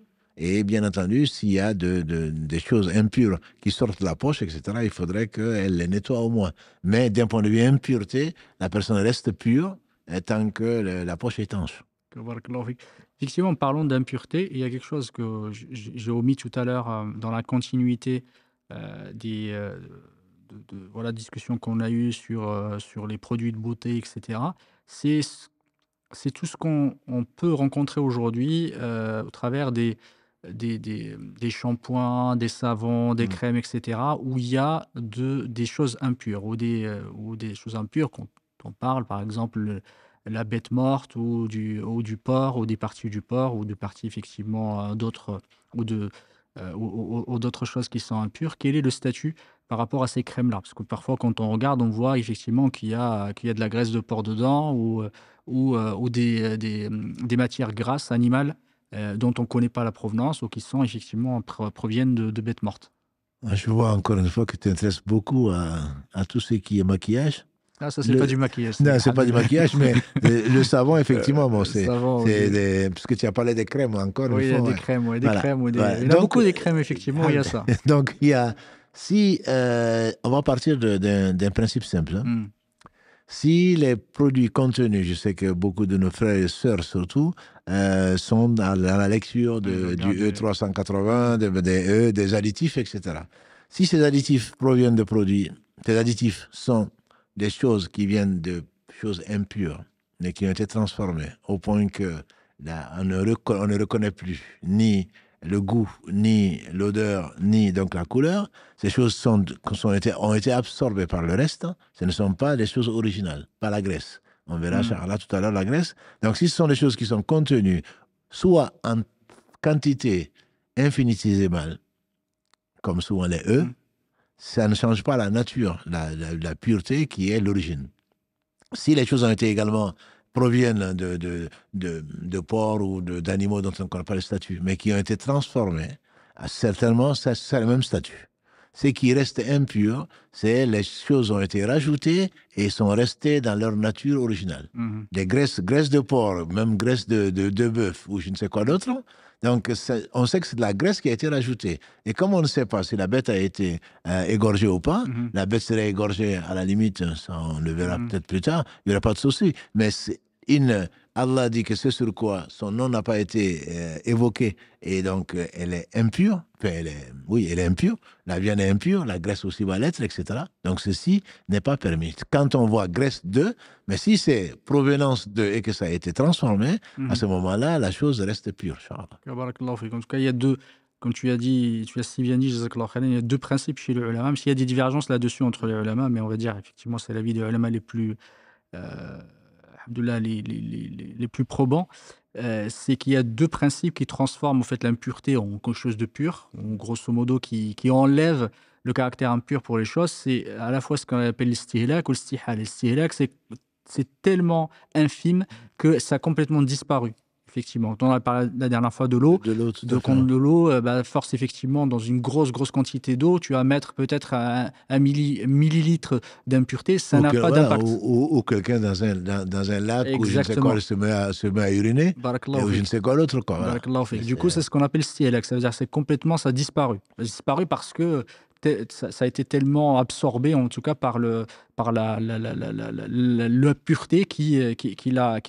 et bien entendu, s'il y a des choses impures qui sortent de la poche, etc., il faudrait qu'elle les nettoie au moins. Mais d'un point de vue impureté, la personne reste pure tant que la poche est étanche. Effectivement, parlons d'impureté. Il y a quelque chose que j'ai omis tout à l'heure dans la continuité voilà, discussions qu'on a eues sur les produits de beauté, etc. C'est tout ce qu'on peut rencontrer aujourd'hui au travers des shampoings, des savons, des crèmes, etc., où il y a des choses impures, ou des choses impures quand on parle, par exemple, la bête morte, ou du porc, ou des parties du porc, ou des parties effectivement d'autres, ou d'autres choses qui sont impures. Quel est le statut par rapport à ces crèmes-là? Parce que parfois, quand on regarde, on voit effectivement qu'il y a de la graisse de porc dedans, ou des matières grasses animales dont on ne connaît pas la provenance, ou qui sont effectivement proviennent de bêtes mortes. Je vois encore une fois que tu t'intéresses beaucoup à tout ce qui est maquillage. Ah, ça, c'est pas du maquillage. Non, c'est pas du maquillage, mais le savon, effectivement, bon, savon, parce que tu as parlé des crèmes encore une fois. Oui, il y a des crèmes, il y en a beaucoup des crèmes, effectivement, il y a ça. Donc, on va partir d'un principe simple. Hein. Si les produits contenus, je sais que beaucoup de nos frères et sœurs surtout, sont dans la lecture du E380, des additifs, etc. Si ces additifs proviennent de produits, ces additifs sont des choses qui viennent de choses impures, mais qui ont été transformées au point que on ne reconnaît plus ni le goût, ni l'odeur, ni donc la couleur. Ces choses ont été absorbées par le reste. Ce ne sont pas des choses originales, pas la graisse. On verra là tout à l'heure la graisse. Donc si ce sont des choses qui sont contenues soit en quantité infinitésimale, comme souvent les œufs, ça ne change pas la nature, la pureté qui est l'origine. Si les choses ont été également proviennent de porcs ou d'animaux dont on ne connaît pas le statut, mais qui ont été transformés, certainement, c'est le même statut. Ce qui reste impur, c'est les choses ont été rajoutées et sont restées dans leur nature originale. Des graisses de porc, même graisse de bœuf ou je ne sais quoi d'autre. Donc, on sait que c'est de la graisse qui a été rajoutée. Et comme on ne sait pas si la bête a été égorgée ou pas, la bête serait égorgée à la limite, ça on le verra peut-être plus tard, il n'y aura pas de souci. Mais Allah dit que c'est sur quoi son nom n'a pas été évoqué, et donc elle est impure, enfin, elle est impure, la viande est impure, la graisse aussi va l'être, etc. Donc ceci n'est pas permis. Quand on voit graisse de, mais si c'est provenance de et que ça a été transformé, à ce moment-là, la chose reste pure. En tout cas, il y a deux, comme tu as si bien dit, il y a deux principes chez les ulama, même s'il y a des divergences là-dessus entre les ulama, mais on va dire, effectivement, c'est l'avis des ulama les plus... les plus probants, c'est qu'il y a deux principes qui transforment en fait l'impureté en quelque chose de pur, en grosso modo qui enlève le caractère impur pour les choses. C'est à la fois ce qu'on appelle l'istihlak ou l'istihal. L'istihlak, c'est tellement infime que ça a complètement disparu. Effectivement, on a parlé la dernière fois de l'eau. De l'eau, force effectivement, dans une grosse quantité d'eau, tu vas mettre peut-être un millilitre d'impureté, ça n'a pas d'impact. Ou quelqu'un dans un lac où je ne sais quoi se met à uriner, ou je ne sais quoi l'autre. Du coup, c'est ce qu'on appelle stielak. Ça veut dire que ça a disparu. Ça a disparu parce que ça a été tellement absorbé, en tout cas par la pureté qui la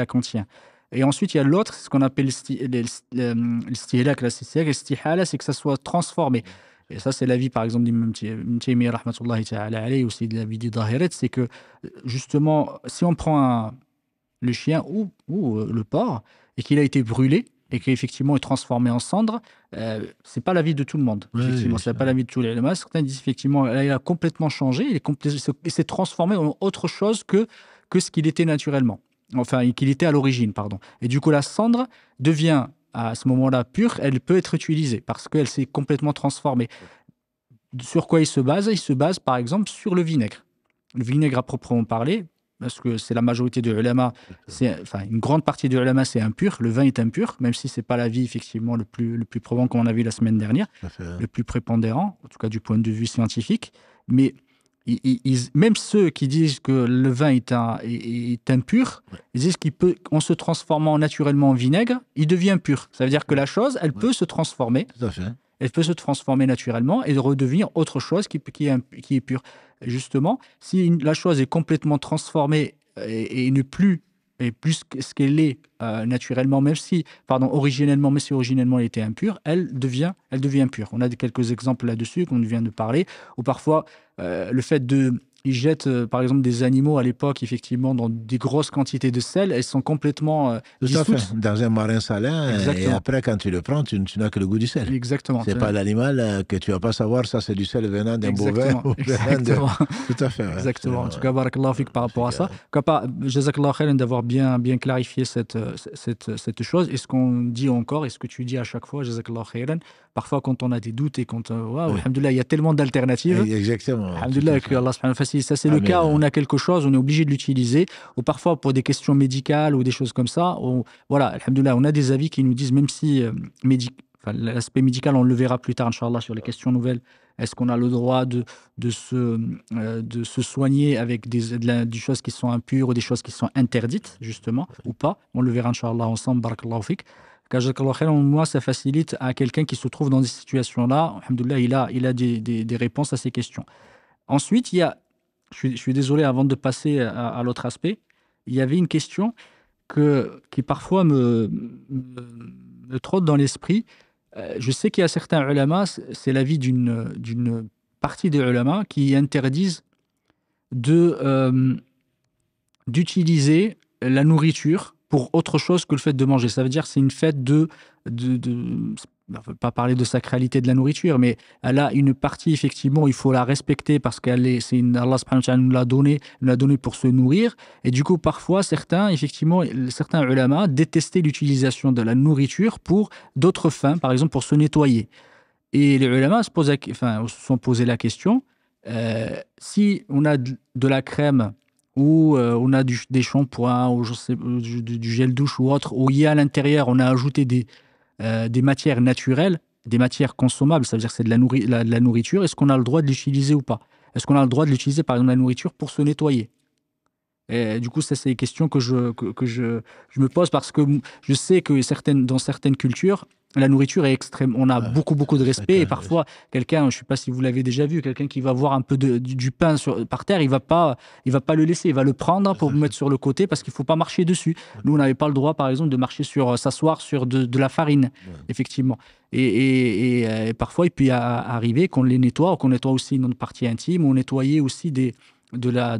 contient. Et ensuite, il y a l'autre, c'est ce qu'on appelle l'istihlak, l'istihala, c'est que ça soit transformé. Et ça, c'est l'avis, par exemple, d'Ibn Taymiyyah, rahmatullahi ta'ala alayhi, aussi de l'avis des Dahirit, c'est que, justement, si on prend le chien ou le porc, et qu'il a été brûlé, et qu'effectivement est transformé en cendre, c'est pas l'avis de tout le monde. Effectivement, c'est pas l'avis de tous les ulama. Certains disent, effectivement, il a complètement changé, il s'est transformé en autre chose que ce qu'il était naturellement. Enfin, qu'il était à l'origine, pardon. Et du coup, la cendre devient à ce moment-là pure, elle peut être utilisée parce qu'elle s'est complètement transformée. Sur quoi il se base? Il se base par exemple sur le vinaigre. Le vinaigre à proprement parler, parce que c'est la majorité des ulama, enfin une grande partie des ulama c'est impur, le vin est impur, même si c'est pas l'avis effectivement le plus probant qu'on a vu la semaine dernière, le plus prépondérant, en tout cas du point de vue scientifique. Mais même ceux qui disent que le vin est impur, ils disent qu'en se transformant naturellement en vinaigre, il devient pur. Ça veut dire que la chose, elle peut se transformer. Tout à fait. Elle peut se transformer naturellement et redevenir autre chose qui est pure. Justement, si la chose est complètement transformée et ne plus et plus ce qu'elle est naturellement, originellement, même si originellement elle était impure, elle devient pure. On a quelques exemples là-dessus qu'on vient de parler, ou parfois le fait ils jettent par exemple des animaux à l'époque, effectivement, dans des grosses quantités de sel, elles sont complètement dissoutes. Tout à fait, dans un marin salin, Exactement. Et après quand tu le prends, tu n'as que le goût du sel. Exactement. C'est pas l'animal que tu vas pas savoir, ça c'est du sel venant d'un bovin. Exactement. Tout à fait. Ouais. Exactement. En tout cas, barakallahu fik par rapport à ça. Jazakallahu khairan d'avoir bien clarifié cette chose. Et ce qu'on dit encore, et ce que tu dis à chaque fois, jazakallahu khairan, parfois quand on a des doutes et quand, alhamdoulilah, il y a tellement d'alternatives. Exactement. Alhamdoulilah, que Allah subhanahu wa ta'ala, ça c'est le cas où on a quelque chose, on est obligé de l'utiliser, ou parfois pour des questions médicales ou des choses comme ça. Voilà, alhamdoulilah, on a des avis qui nous disent, même si l'aspect médical, on le verra plus tard, Inch'Allah, sur les questions nouvelles. Est-ce qu'on a le droit de se soigner avec des choses qui sont impures ou des choses qui sont interdites, justement, ou pas? On le verra, Inch'Allah, ensemble. Barakallahu fik. Moi, ça facilite à quelqu'un qui se trouve dans des situations-là. Alhamdoulilah, il a des réponses à ces questions. Ensuite, je suis désolé, avant de passer à l'autre aspect, il y avait une question qui parfois me trotte dans l'esprit. Je sais qu'il y a certains ulama, c'est l'avis d'une partie des ulama qui interdisent d'utiliser la nourriture pour autre chose que le fait de manger. Ça veut dire que c'est une fête on ne veut pas parler de sacralité de la nourriture, mais elle a une partie, effectivement, il faut la respecter parce Allah subhanahu wa ta'ala nous l'a donné pour se nourrir. Et du coup, parfois, certains ulama détestaient l'utilisation de la nourriture pour d'autres fins, par exemple pour se nettoyer. Et les ulama se sont posé la question, si on a de la crème ou on a des shampoings ou du gel douche ou autre, où il y a à l'intérieur, on a ajouté des matières naturelles, des matières consommables, ça veut dire que c'est de la nourriture, est-ce qu'on a le droit de l'utiliser ou pas? Est-ce qu'on a le droit de l'utiliser, par exemple, la nourriture pour se nettoyer? Et du coup, ça, c'est des questions que je me pose parce que je sais que dans certaines cultures, la nourriture est extrême. On a beaucoup de respect et parfois, quelqu'un, je ne sais pas si vous l'avez déjà vu, quelqu'un qui va voir un peu du pain par terre, il va pas le laisser, il va le prendre pour le mettre sur le côté parce qu'il ne faut pas marcher dessus. Nous, on n'avait pas le droit, par exemple, de marcher s'asseoir sur de la farine, effectivement. Et parfois, il peut arriver qu'on les nettoie, ou qu'on nettoie aussi notre partie intime, ou nettoyer aussi de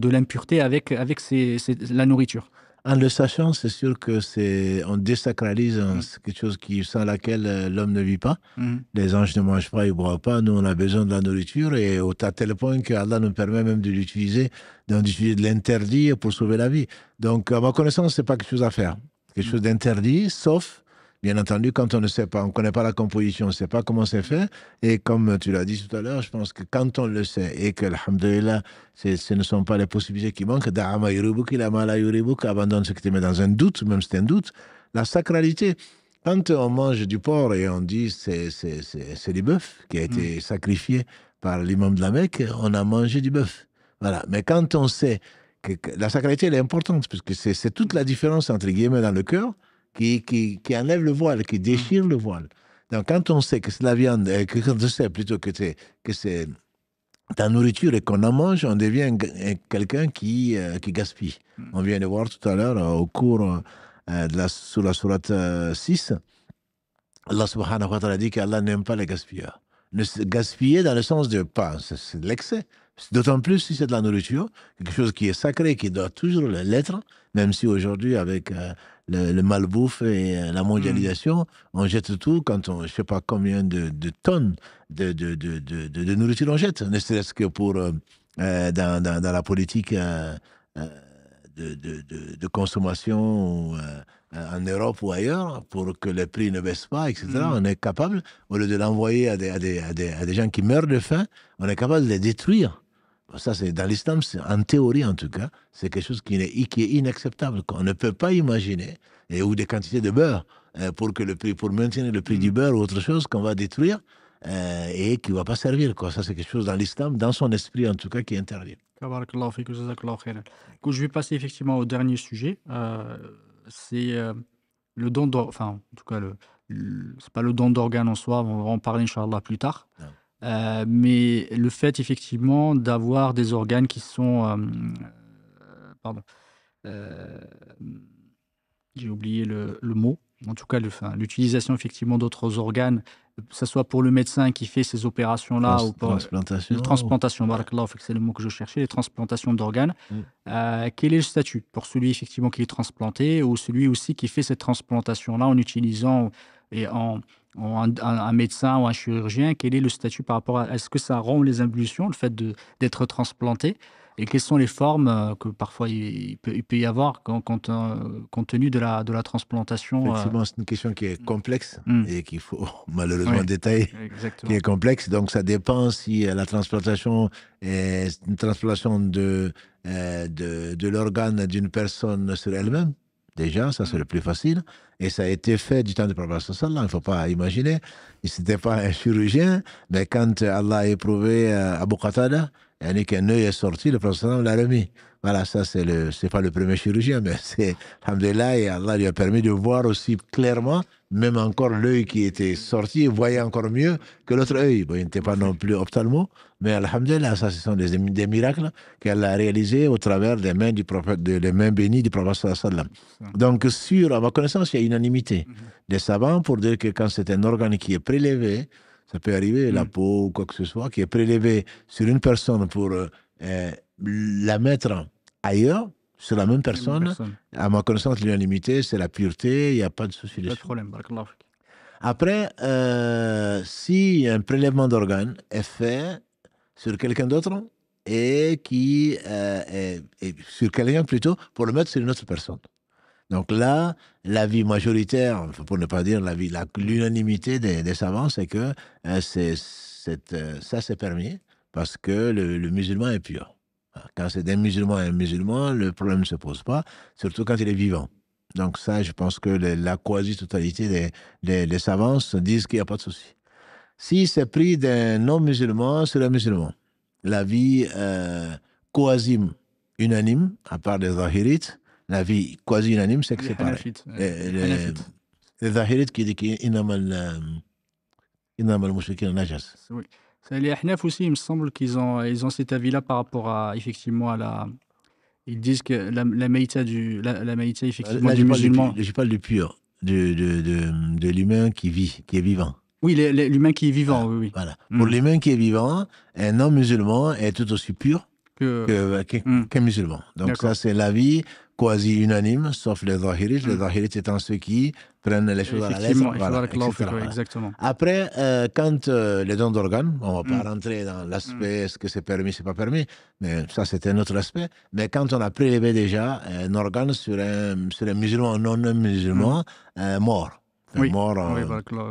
l'impureté avec la nourriture. En le sachant, c'est sûr que on désacralise quelque chose sans laquelle l'homme ne vit pas. Les anges ne mangent pas, ils ne boivent pas. Nous, on a besoin de la nourriture et à tel point qu'Allah nous permet même d'utiliser de l'interdit pour sauver la vie. Donc, à ma connaissance, ce n'est pas quelque chose à faire. Quelque chose d'interdit, sauf, bien entendu, quand on ne sait pas, on ne connaît pas la composition, on ne sait pas comment c'est fait. Et comme tu l'as dit tout à l'heure, je pense que quand on le sait et que, alhamdoulilah, ce ne sont pas les possibilités qui manquent, da'ama yuribuk ila la yuribuk, abandonne ce qui te met dans un doute, même si c'est un doute. La sacralité, quand on mange du porc et on dit c'est du bœuf qui a été sacrifié par l'imam de la Mecque, on a mangé du bœuf. Voilà. Mais quand on sait que la sacralité, elle est importante, parce que c'est toute la différence, entre guillemets, dans le cœur, qui enlève le voile, qui déchire le voile. Donc, quand on sait que c'est la viande, quand on sait plutôt que c'est ta nourriture et qu'on en mange, on devient quelqu'un qui gaspille. On vient de voir tout à l'heure, au cours sur la sourate 6, Allah subhanahu wa ta'ala dit qu'Allah n'aime pas les gaspilleurs. Gaspiller dans le sens de pas, c'est de l'excès. D'autant plus si c'est de la nourriture, quelque chose qui est sacré, qui doit toujours l'être, même si aujourd'hui, avec le malbouffe et la mondialisation, on jette tout quand je ne sais pas combien de tonnes de nourriture on jette, ne serait-ce que pour dans la politique de consommation en Europe ou ailleurs pour que les prix ne baissent pas, etc. On est capable, au lieu de l'envoyer à des gens qui meurent de faim, on est capable de les détruire. Ça, c'est dans l'islam, en théorie en tout cas, c'est quelque chose qui est inacceptable. On ne peut pas imaginer, ou des quantités de beurre pour maintenir le prix du beurre ou autre chose qu'on va détruire et qui ne va pas servir, quoi. Ça, c'est quelque chose dans l'islam, dans son esprit en tout cas, qui est interdit. Tabarakallahu fik, jazakallahu khairan. Écoute, je vais passer effectivement au dernier sujet. C'est le don d'organes, enfin, en tout cas, c'est pas le don d'organes en soi, on va en parler, Inch'Allah, plus tard. Non. Mais le fait, effectivement, d'avoir des organes qui sont. Pardon. Euh, j'ai oublié le mot. En tout cas, l'utilisation, effectivement, d'autres organes, que ce soit pour le médecin qui fait ces opérations-là ou pour. Transplantation. Transplantation, barakallahu fik, c'est le mot que je cherchais, les transplantations d'organes. Quel est le statut pour celui, effectivement, qui est transplanté ou celui aussi qui fait cette transplantation-là en utilisant un médecin ou un chirurgien? Quel est le statut par rapport à. Est-ce que ça rompt les impulsions, le fait d'être transplanté? Et quelles sont les formes que parfois il peut y avoir compte tenu de la transplantation? Effectivement, c'est une question qui est complexe et qu'il faut malheureusement Oui, détailler, exactement. qui est complexe. Donc, ça dépend si la transplantation est une transplantation de l'organe d'une personne sur elle-même. Déjà, ça c'est le plus facile. Et ça a été fait du temps du prophète sallallahu. Il ne faut pas imaginer. Il n'était pas un chirurgien, mais quand Allah a éprouvé Abu Qatada, qu'un œil est sorti, le prophète sallallahu l'a remis. Voilà, ça c'est pas le premier chirurgien, mais c'est, alhamdoulilah, et Allah lui a permis de voir aussi clairement, même encore l'œil qui était sorti, voyait encore mieux que l'autre œil. Bon, il n'était pas non plus ophtalmo, mais alhamdoulilah, ça ce sont des miracles qu'elle a réalisés au travers des mains du prophète, des mains bénies du prophète sallallahu. Donc, à ma connaissance, il y a unanimité des savants pour dire que quand c'est un organe qui est prélevé, ça peut arriver, la peau ou quoi que ce soit, qui est prélevé sur une personne pour la mettre ailleurs, sur la même personne, à ma connaissance, l'unanimité, c'est la pureté, il n'y a pas de souci dessus. Pas de problème, barakallahu fik. Après, si un prélèvement d'organes est fait sur quelqu'un d'autre et qui est sur quelqu'un plutôt pour le mettre sur une autre personne. Donc là, l'avis majoritaire, pour ne pas dire l'unanimité des savants, c'est que ça c'est permis parce que le musulman est pur. Quand c'est d'un musulman à un musulman, le problème ne se pose pas, surtout quand il est vivant. Donc ça, je pense que la quasi-totalité des savants disent qu'il n'y a pas de souci. Si c'est pris d'un non-musulman sur un musulman, l'avis quasi unanime, à part des zahirites, l'avis quasi unanime, c'est que c'est pareil. Les zahirites qui disent qu'il y a najas. Oui. Les Ahnaf aussi, il me semble qu'ils ont cet avis-là par rapport à, effectivement, à la. Ils disent que la maïta effectivement, du musulman. Je parle du pur, de l'humain qui vit, qui est vivant. Oui, l'humain qui est vivant, oui. Voilà. Pour l'humain qui est vivant, un non-musulman est tout aussi pur qu'un musulman. Donc ça, c'est l'avis quasi unanime, sauf les zahirites. Les zahirites étant ceux qui prennent les choses à la lettre. Voilà, exactement. Après, quand les dons d'organes, on ne va pas rentrer dans l'aspect est-ce que c'est permis, c'est pas permis, mais ça c'est un autre aspect. Mais quand on a prélevé déjà un organe sur un musulman, non un musulman, mort. Mort,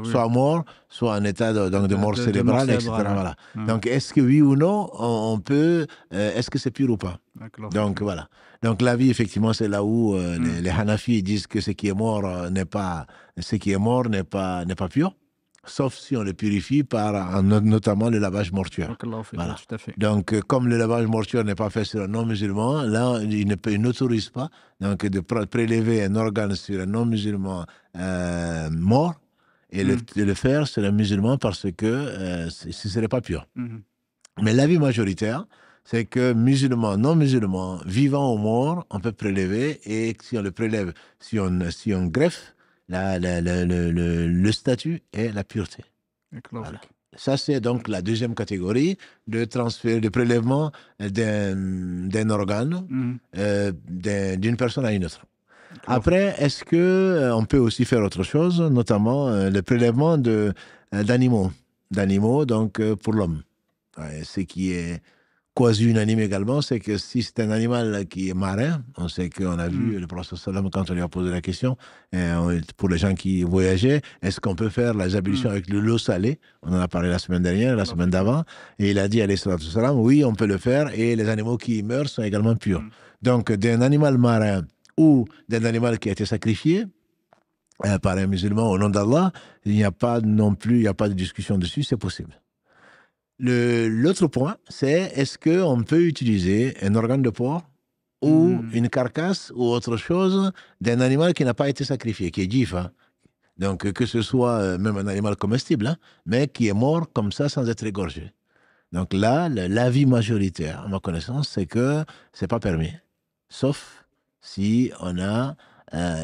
soit mort, soit en état de mort cérébrale, etc. Voilà. Donc, est-ce que oui ou non, on peut, est-ce que c'est pur ou pas? Donc, voilà. Donc, la vie, effectivement, c'est là où les Hanafis disent que ce qui est mort n'est pas pur, sauf si on le purifie par notamment le lavage mortuaire. Voilà. Tout à fait. Donc, comme le lavage mortuaire n'est pas fait sur un non-musulman, là, il n'autorise pas donc, de prélever un organe sur un non-musulman mort et de le faire sur un musulman parce que ce ne serait pas pur. Mais l'avis majoritaire, c'est que musulman, non-musulman, vivant ou mort, on peut prélever et si on le prélève, si on greffe, le statut est la pureté. Voilà. Ça, c'est donc la deuxième catégorie de transfert, de prélèvement d'un organe d'une personne à une autre. Après, est-ce qu'on peut aussi faire autre chose, notamment le prélèvement d'animaux, donc pour l'homme. Ce qui est quasi unanime également, c'est que si c'est un animal qui est marin, on sait qu'on a vu le prophète sallam quand on lui a posé la question, pour les gens qui voyageaient, est-ce qu'on peut faire les ablutions avec de l'eau salée? On en a parlé la semaine dernière, la semaine d'avant, et il a dit, alayhi salatu wassalam, oui, on peut le faire, et les animaux qui meurent sont également purs. Donc, d'un animal marin ou d'un animal qui a été sacrifié par un musulman au nom d'Allah, il n'y a pas non plus, il n'y a pas de discussion dessus, c'est possible. L'autre point, c'est est-ce qu'on peut utiliser un organe de porc ou une carcasse ou autre chose d'un animal qui n'a pas été sacrifié, qui est gif. Hein. Donc, que ce soit même un animal comestible, hein, mais qui est mort comme ça sans être égorgé. Donc là, l'avis majoritaire, à ma connaissance, c'est que c'est pas permis. Sauf si on a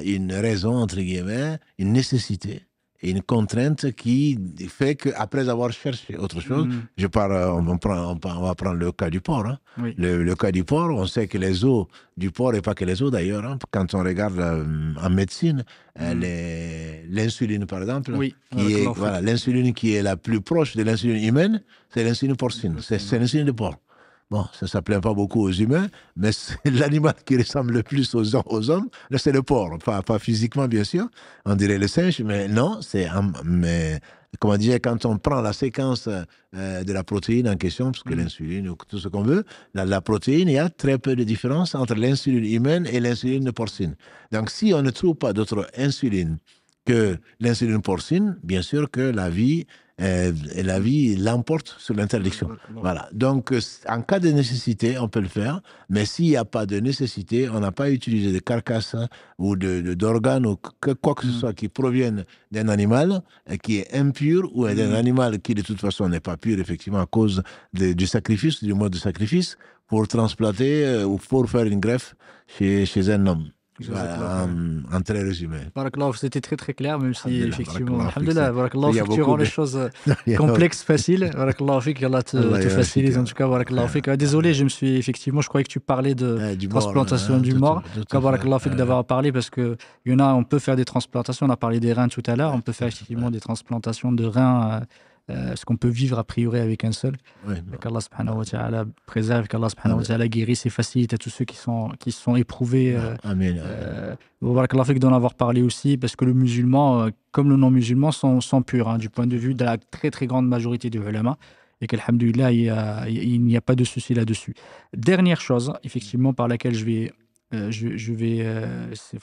une raison, entre guillemets, une nécessité et une contrainte qui fait qu'après avoir cherché autre chose, je parle, on va prendre le cas du porc. Hein. Oui. Le cas du porc, on sait que les os du porc, et pas que les os d'ailleurs, hein, quand on regarde en médecine, l'insuline par exemple, Oui. qui est, voilà, l'insuline qui est la plus proche de l'insuline humaine, c'est l'insuline porcine, c'est l'insuline de porc. Bon, ça ne s'applique pas beaucoup aux humains, mais c'est l'animal qui ressemble le plus aux hommes, là, c'est le porc. Pas physiquement, bien sûr, on dirait le singe, mais non, mais comment dire, quand on prend la séquence de la protéine en question, parce que l'insuline, ou tout ce qu'on veut, la protéine, il y a très peu de différence entre l'insuline humaine et l'insuline porcine. Donc, si on ne trouve pas d'autre insuline que l'insuline porcine, bien sûr que la vie l'emporte sur l'interdiction. Voilà. Donc, en cas de nécessité, on peut le faire, mais s'il n'y a pas de nécessité, on n'a pas utilisé de carcasse ou d'organes ou quoi que ce soit qui provienne d'un animal qui est impur ou d'un animal qui, de toute façon, n'est pas pur, effectivement, à cause du sacrifice, du mode de sacrifice, pour transplanter ou pour faire une greffe chez un homme. Voilà, en très résumé. Barakallah, c'était très très clair, même si effectivement, alhamdoulilah, barakallah, tu rends les choses complexes, faciles. Barakallah, fik, Allah te facilite en tout cas. Barakallah, fik. Désolé, je croyais que tu parlais de transplantation du mort. Barakallah, fik, d'avoir parlé parce que il y en a, on peut faire des transplantations. On a parlé des reins tout à l'heure. On peut faire effectivement des transplantations de reins. Ce qu'on peut vivre a priori avec un seul. Qu'Allah subhanahu wa ta'ala préserve, qu'Allah subhanahu wa ta'ala guérisse et facilite à tous ceux qui sont éprouvés. Barakallah fik d'en avoir parlé aussi, parce que le musulman, comme le non-musulman, sont purs, hein, du point de vue de la très très grande majorité des ulama, et qu'alhamdoulilah, il n'y a pas de souci là-dessus. Dernière chose, effectivement, par laquelle je vais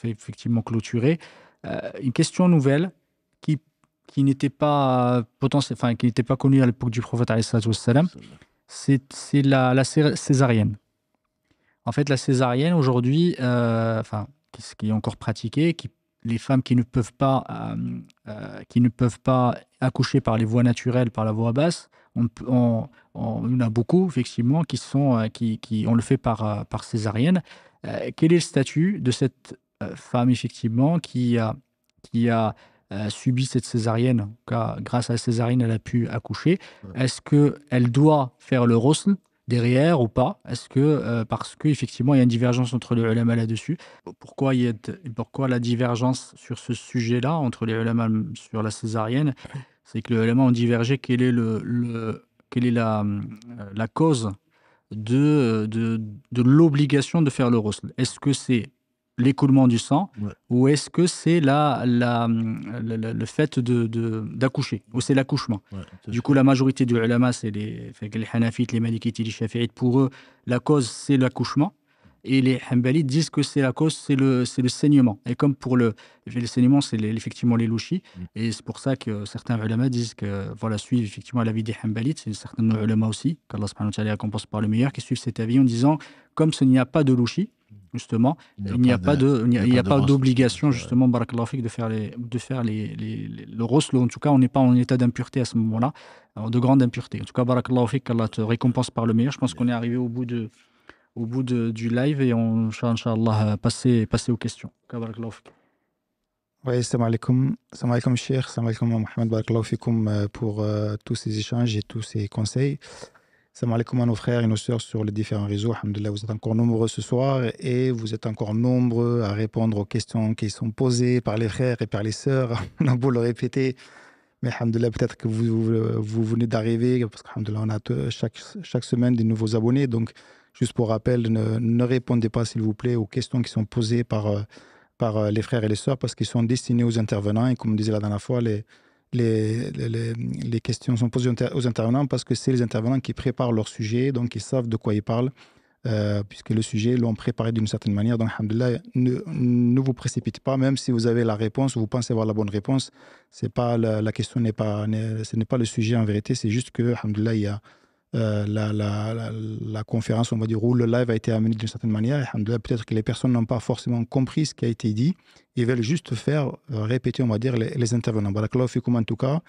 effectivement clôturer, une question nouvelle qui n'était pas qui n'était pas connu à l'époque du prophète alayhi salatu wassalam, c'est la césarienne. En fait, la césarienne aujourd'hui, ce qui est encore pratiqué, les femmes qui ne peuvent pas accoucher par les voies naturelles, par la voie basse, on en a beaucoup effectivement qui on le fait par césarienne. Quel est le statut de cette femme effectivement qui a subi cette césarienne, grâce à la césarienne, elle a pu accoucher. Est-ce qu'elle doit faire le ghusl derrière ou pas? Est-ce que, parce qu'effectivement, il y a une divergence entre les ulama là-dessus. Pourquoi la divergence sur ce sujet-là, entre les ulama sur la césarienne? C'est que les ulama ont divergé quelle est la cause de l'obligation de faire le ghusl. Est-ce que c'est l'écoulement du sang, ou est-ce que c'est le fait d'accoucher, ou c'est l'accouchement? Du coup, la majorité des ulama, c'est les Hanafites, les Malikites et les Shafi'ites. Pour eux, la cause, c'est l'accouchement. Et les Hanbalites disent que c'est la cause, c'est le saignement. Et comme pour le saignement, c'est effectivement les louchis. Et c'est pour ça que certains ulama disent que, voilà, suivent effectivement l'avis des Hanbalites. C'est certains ulama aussi, qu'Allah subhanahu wa ta'ala récompense par le meilleur, qui suivent cet avis en disant, comme il n'y a pas de louchis, justement, il n'y a pas d'obligation, justement, barakallahu fik, de faire le ghusl. En tout cas, on n'est pas en état d'impureté à ce moment-là, de grande impureté. En tout cas, barakallahu fik, qu'Allah te récompense par le meilleur. Je pense qu'on est arrivé au bout du live et on, Inch'Allah, passer aux questions. Barakallahu fik. Oui, salam alaikum, Cheikh, salam alaikum, Mohamed, barakallahu fikoum pour tous ces échanges et tous ces conseils. Salam alaikum à nos frères et nos sœurs sur les différents réseaux. Alhamdoulilah, vous êtes encore nombreux ce soir et vous êtes encore nombreux à répondre aux questions qui sont posées par les frères et par les sœurs. On a beau le répéter, Mais alhamdoulilah, peut-être que vous venez d'arriver, parce qu'alhamdoulilah, on a chaque semaine des nouveaux abonnés. Donc, juste pour rappel, ne répondez pas, s'il vous plaît, aux questions qui sont posées par les frères et les sœurs, parce qu'ils sont destinés aux intervenants. Et comme on disait la dernière fois, les questions sont posées aux intervenants parce que c'est les intervenants qui préparent leur sujet, donc ils savent de quoi ils parlent. Puisque le sujet l'ont préparé d'une certaine manière. Donc, alhamdoulilah, ne vous précipitez pas, même si vous avez la réponse, vous pensez avoir la bonne réponse. C'est pas la question ce n'est pas le sujet en vérité, c'est juste que, alhamdoulilah, il y a la conférence, on va dire, où le live a été amené d'une certaine manière. Alhamdoulilah, peut-être que les personnes n'ont pas forcément compris ce qui a été dit et veulent juste faire répéter, on va dire, les intervenants. Barakallahu fikoum en tout cas.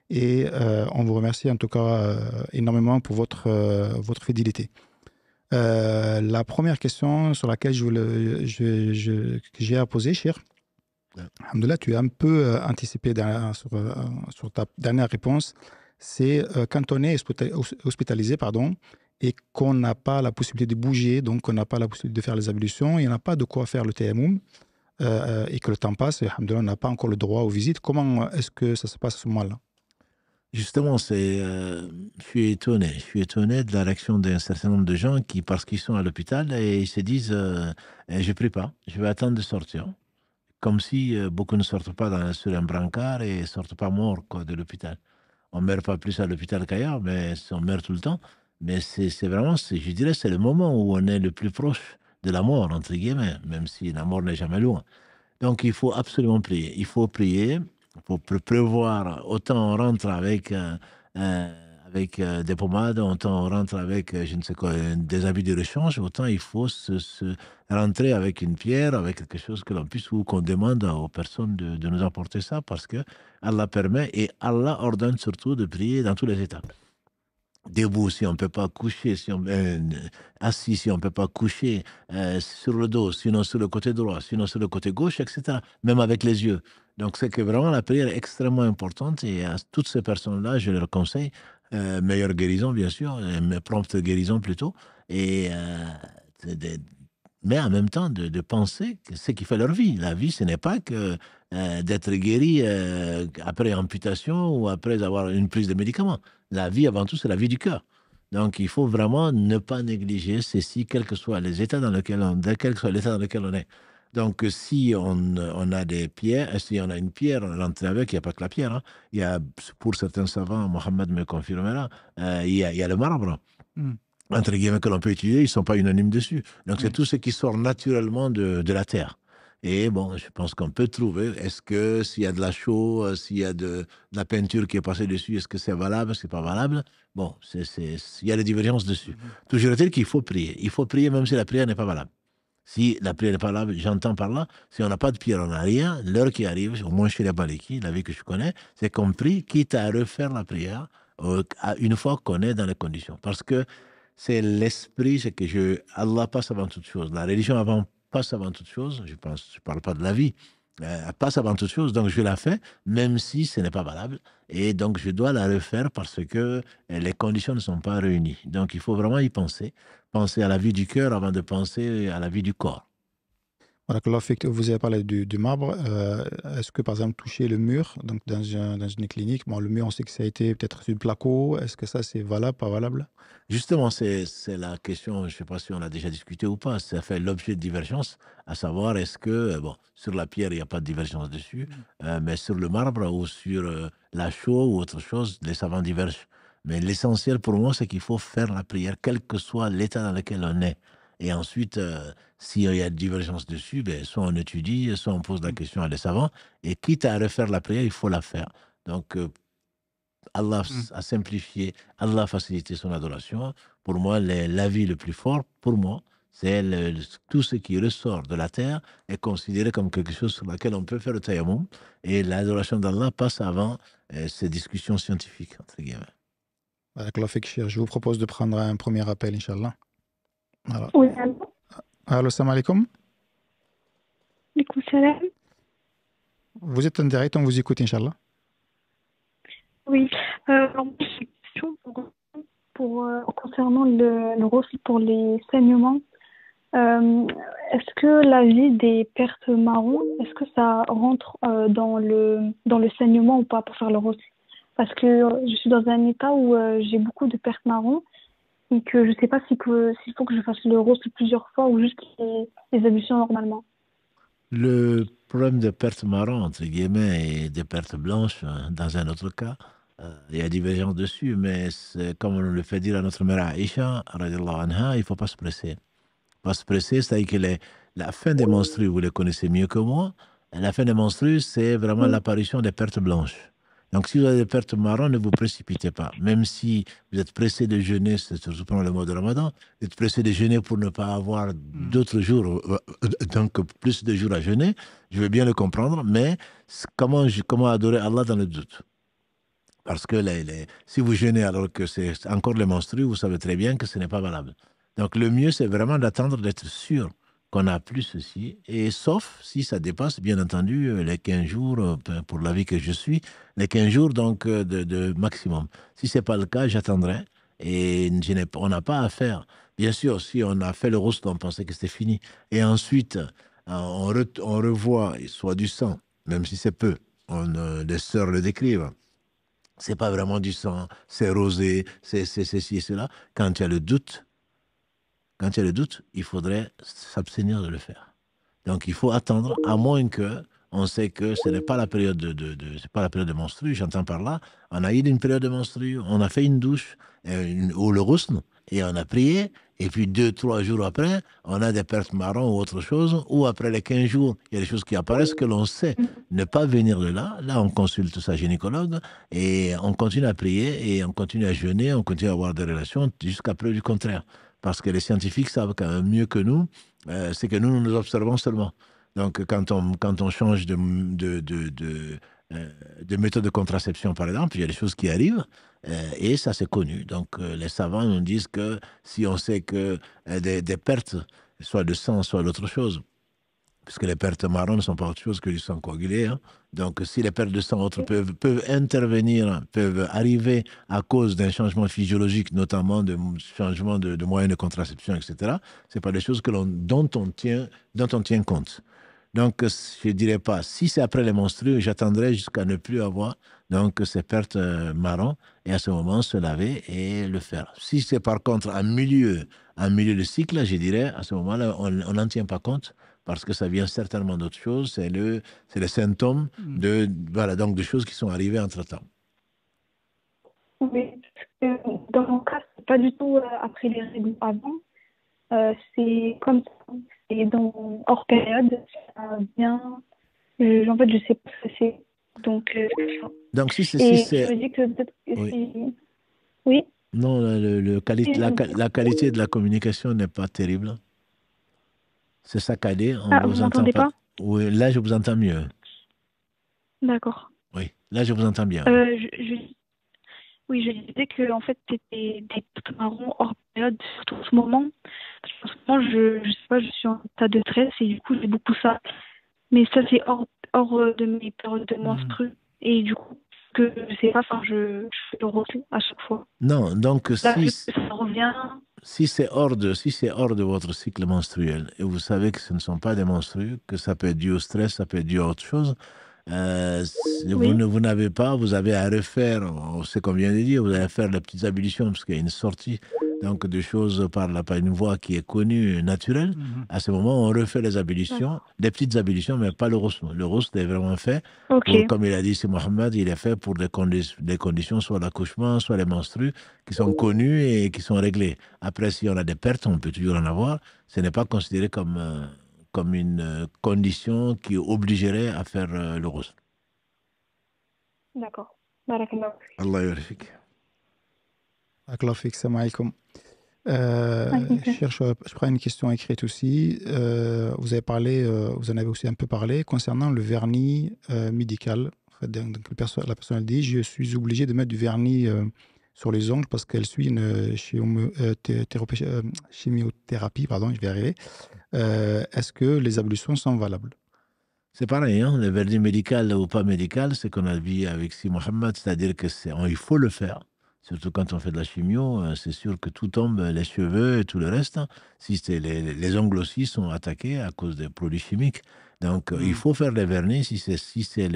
Et on vous remercie en tout cas énormément pour votre fidélité. La première question sur laquelle que j'ai à poser, Cher, alhamdoulilah, tu as un peu anticipé sur ta dernière réponse. C'est quand on est hospitalisé, pardon, et qu'on n'a pas la possibilité de bouger, donc on n'a pas la possibilité de faire les ablutions, il n'y a pas de quoi faire le tayammum, et que le temps passe, et alhamdoulilah, on n'a pas encore le droit aux visites. Comment est-ce que ça se passe à ce moment-là? Justement, je suis étonné. Je suis étonné de la réaction d'un certain nombre de gens qui, parce qu'ils sont à l'hôpital, et ils se disent, je prie pas, je vais attendre de sortir. Comme si beaucoup ne sortent pas sur un brancard et ne sortent pas morts quoi, de l'hôpital. On ne meurt pas plus à l'hôpital qu'ailleurs, mais on meurt tout le temps. Mais c'est vraiment, je dirais, c'est le moment où on est le plus proche de la mort, entre guillemets, même si la mort n'est jamais loin. Donc, il faut absolument prier. Il faut prier, il faut prévoir. Autant on rentre avec des pommades, autant on rentre avec, je ne sais quoi, des habits de rechange, autant il faut se rentrer avec une pierre, avec quelque chose que l'on puisse, ou qu'on demande aux personnes de nous apporter ça, parce que Allah permet et Allah ordonne surtout de prier dans tous les états. Debout, si on ne peut pas coucher, assis, si on ne peut pas coucher, sur le dos, sinon sur le côté droit, sinon sur le côté gauche, etc. Même avec les yeux. Donc, c'est que vraiment la prière est extrêmement importante et à toutes ces personnes-là, je leur conseille meilleure guérison, bien sûr, prompte guérison plutôt, et, mais en même temps de penser que ce qui fait leur vie. La vie, ce n'est pas que d'être guéri après amputation ou après avoir une prise de médicaments. La vie, avant tout, c'est la vie du cœur. Donc, il faut vraiment ne pas négliger ceci, quels que soient les états dans lesquels quel que soit l'état dans lequel on est. Donc, si on a des pierres, si on a une pierre, on rentre avec, il n'y a pas que la pierre. Hein. Il y a, pour certains savants, Mohamed me confirmera, il y a le marbre. Entre guillemets, que l'on peut utiliser, ils ne sont pas unanimes dessus. Donc, c'est tout ce qui sort naturellement de la terre. Et bon, je pense qu'on peut trouver, est-ce que s'il y a de la chaux, s'il y a de la peinture qui est passée dessus, est-ce que c'est valable, est-ce que c'est pas valable? Bon, il y a des divergences dessus. Toujours est-il qu'il faut prier. Il faut prier même si la prière n'est pas valable. Si la prière n'est pas valable, j'entends par là, si on n'a pas de prière, on n'a rien, l'heure qui arrive, au moins chez les Maliki, la vie que je connais, c'est qu'on prie, quitte à refaire la prière, une fois qu'on est dans les conditions. Parce que c'est l'esprit, c'est que Allah passe avant toute chose. La religion passe avant toute chose. Je ne parle pas de la vie. Elle passe avant toute chose, donc je la fais, même si ce n'est pas valable. Et donc, je dois la refaire parce que les conditions ne sont pas réunies. Donc, il faut vraiment y penser. Penser à la vie du cœur avant de penser à la vie du corps. Voilà, vous avez parlé du marbre. Est-ce que, par exemple, toucher le mur, donc dans une clinique, bon, le mur, on sait que ça a été peut-être sur le placo. Est-ce que ça, c'est valable, pas valable? Justement, c'est la question, je ne sais pas si on a déjà discuté ou pas, ça fait l'objet de divergence, à savoir est-ce que, bon, sur la pierre, il n'y a pas de divergence dessus, mais sur le marbre ou sur la chaux ou autre chose, les savants divergent. Mais l'essentiel pour moi, c'est qu'il faut faire la prière, quel que soit l'état dans lequel on est. Et ensuite, s'il y a divergence dessus, ben, soit on étudie, soit on pose la question à des savants, et quitte à refaire la prière, il faut la faire. Donc, Allah a simplifié, Allah a facilité son adoration. Pour moi, l'avis le plus fort, pour moi, c'est tout ce qui ressort de la terre est considéré comme quelque chose sur laquelle on peut faire le tayammum. Et l'adoration d'Allah passe avant ces discussions scientifiques, entre guillemets. Je vous propose de prendre un premier appel, Inch'Allah. Voilà. Oui, allô. Allô, salam alaikum. Alaikum salam. Vous êtes en direct, on vous écoute, Inch'Allah. Oui, alors, j'ai une question concernant le rossi pour les saignements. Est-ce que la vie des pertes marron, est-ce que ça rentre dans le saignement ou pas pour faire le rossi? parce que je suis dans un état où j'ai beaucoup de pertes marron et que je sais pas s'il faut que je fasse le rose plusieurs fois ou juste les ablutions normalement. Le problème de perte marron, entre guillemets, et de perte blanche, dans un autre cas, il y a divergence dessus, mais comme on le fait dire à notre mère Aïcha, radiallahu anha, il ne faut pas se presser. Pas se presser, c'est-à-dire que la fin des menstrues, vous les connaissez mieux que moi, la fin des menstrues, c'est vraiment Oui, l'apparition des pertes blanches. Donc, si vous avez des pertes marron, ne vous précipitez pas. Même si vous êtes pressé de jeûner, c'est surtout pendant le mois de Ramadan, vous êtes pressé de jeûner pour ne pas avoir d'autres jours, donc plus de jours à jeûner, je veux bien le comprendre, mais comment adorer Allah dans le doute? Parce que si vous jeûnez alors que c'est encore les menstrues, vous savez très bien que ce n'est pas valable. Donc le mieux, c'est vraiment d'attendre d'être sûr qu'on n'a plus ceci. Et sauf si ça dépasse, bien entendu, les 15 jours, pour la vie que je suis, les 15 jours donc de maximum. Si ce n'est pas le cas, j'attendrai. Et on n'a pas à faire. Bien sûr, si on a fait le roast, on pensait que c'était fini. Et ensuite, on revoit, soit du sang, même si c'est peu. Les sœurs le décrivent. C'est pas vraiment du sang, c'est rosé, c'est ceci et cela. Quand il y a le doute, il faudrait s'abstenir de le faire. Donc il faut attendre, à moins que on sait que ce n'est pas la période c'est pas la période de menstru. J'entends par là, on a eu une période de menstru, on a fait une douche ou le rousne et on a prié. Et puis 2, 3 jours après, on a des pertes marron ou autre chose. Ou après les 15 jours, il y a des choses qui apparaissent que l'on sait ne pas venir de là. Là, on consulte sa gynécologue et on continue à prier et on continue à jeûner, on continue à avoir des relations jusqu'à preuve du contraire. Parce que les scientifiques savent quand même mieux que nous, c'est que nous observons seulement. Donc, quand on change de méthode de contraception, par exemple, il y a des choses qui arrivent, et ça, c'est connu. Donc, les savants nous disent que si on sait que des pertes, soit de sang, soit d'autre chose, puisque les pertes marron ne sont pas autre chose que du sang coagulé, hein. Donc, si les pertes de sang autres peuvent intervenir, peuvent arriver à cause d'un changement physiologique, notamment de changement de moyens de contraception, etc., c'est pas des choses dont on tient compte. Donc, je ne dirais pas, si c'est après les menstrues, j'attendrai jusqu'à ne plus avoir donc ces pertes marron et à ce moment se laver et le faire. Si c'est par contre un milieu de cycle, je dirais, à ce moment-là, on n'en tient pas compte parce que ça vient certainement d'autre chose. C'est les symptômes voilà, donc de choses qui sont arrivées entre-temps. oui. Dans mon cas, c'est pas du tout après les règles avant. C'est comme ça. C'est hors période. Ça vient. En fait, je sais pas ce que c'est. Donc, Donc, si et c'est... je me dis que peut-être que Oui. c'est. Oui. Non, la qualité de la communication n'est pas terrible. C'est saccadé, on ne Vous vous entend m'entendez pas. pas? Oui, là, je vous entends mieux. D'accord. Oui, là, je vous entends bien. Oui, je disais que en fait, c'était des pertes marrons hors période, surtout en ce moment. Parce qu'en ce moment, je sais pas, je suis en état de stress et du coup, j'ai beaucoup ça. Mais ça, c'est hors de mes périodes de menstrues. Et du coup, que je sais pas, enfin, je fais le refus à chaque fois. Non, donc Là, vu que ça revient. si c'est hors de votre cycle menstruel et vous savez que ce ne sont pas des menstrues, que ça peut être dû au stress, ça peut être dû à autre chose, Oui. vous n'avez pas, vous avez à refaire, c'est comme vient de dire, vous allez faire les petites ablutions parce qu'il y a une sortie donc de choses par une voie qui est connue, naturelle. À ce moment, on refait les ablutions, des petites ablutions, mais pas le rosne. Le rosne est vraiment fait, Ok. comme il a dit, c'est Mohamed, il est fait pour des conditions, soit l'accouchement, soit les menstrues, qui sont connues et qui sont réglées. Après, si on a des pertes, on peut toujours en avoir. Ce n'est pas considéré comme une condition qui obligerait à faire le rosne. D'accord. Barakallah. Allah yarfik. Barakallah fik, salam alaikum. Ok. Je prends une question écrite aussi. Vous en avez aussi un peu parlé concernant le vernis médical. En fait, donc, la personne elle dit, je suis obligé de mettre du vernis sur les ongles parce qu'elle suit une chimiothérapie, pardon, je vais y arriver. Est-ce que les ablutions sont valables? C'est pareil, le vernis médical ou pas médical, c'est qu'on a vu avec Si Mohamed, c'est-à-dire que il faut le faire. Surtout quand on fait de la chimio, c'est sûr que tout tombe, les cheveux et tout le reste. Hein. Si c'est les ongles aussi sont attaqués à cause des produits chimiques. Donc, il faut faire les vernis. Si c'est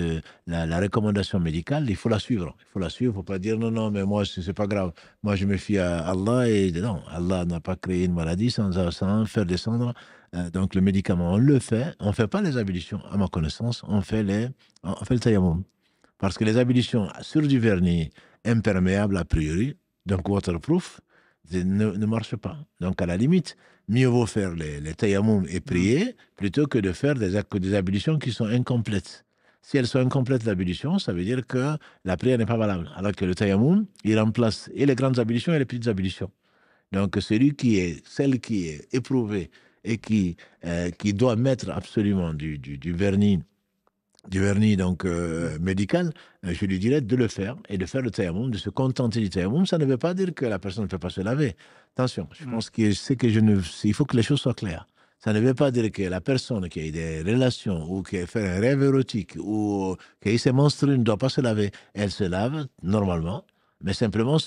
la recommandation médicale, il faut la suivre. Il faut la suivre. Il ne faut pas dire non, non, mais moi, c'est pas grave. Moi, je me fie à Allah. Et non, Allah n'a pas créé une maladie sans faire descendre. Donc, le médicament, on le fait. On ne fait pas les ablutions, à ma connaissance. On fait le tayammum. Parce que les ablutions sur du vernis imperméable a priori, donc waterproof, ne marche pas. Donc, à la limite, mieux vaut faire les tayammum et prier plutôt que de faire des ablutions qui sont incomplètes. Si elles sont incomplètes, l'ablution, ça veut dire que la prière n'est pas valable. Alors que le tayammum, il remplace et les grandes ablutions et les petites ablutions. Donc, celle qui est éprouvée et qui doit mettre absolument du vernis donc médical, je lui dirais de le faire et de faire le tayammum, de se contenter du tayammum. Ça ne veut pas dire que la personne ne peut pas se laver. Attention, je pense qu'il faut que les choses soient claires. Ça ne veut pas dire que la personne qui a eu des relations ou qui a fait un rêve érotique ou qui a eu ses menstrues ne doit pas se laver. Elle se lave normalement, mais simplement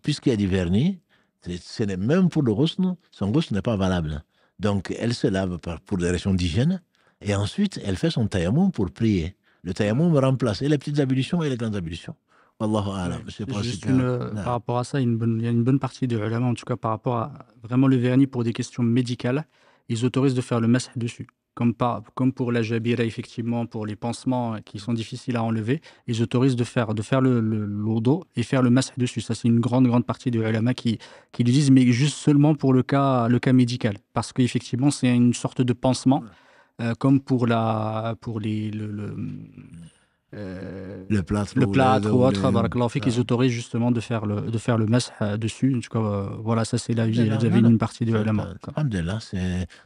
puisqu'il y a du vernis, ce n'est même pour le ghusl, son ghusl n'est pas valable. Donc elle se lave pour des raisons d'hygiène. Et ensuite, elle fait son tayammum pour prier. Le tayammum remplace et les petites ablutions et les grandes ablutions. Wallahu a'lam. Par rapport à ça, il y a une bonne partie des ulama, en tout cas par rapport à vraiment le vernis pour des questions médicales, ils autorisent de faire le masih dessus. Comme pour la jabira, effectivement, pour les pansements qui sont difficiles à enlever, ils autorisent de faire le wudu et faire le masih dessus. Ça, c'est une grande partie des ulama qui le disent, mais juste seulement pour le cas médical. Parce qu'effectivement, c'est une sorte de pansement. Comme pour le plâtre ou autre, ils autorisent justement de faire le masih dessus. En tout cas, voilà, ça c'est l'avis d'une partie du ulama. Alhamdulillah,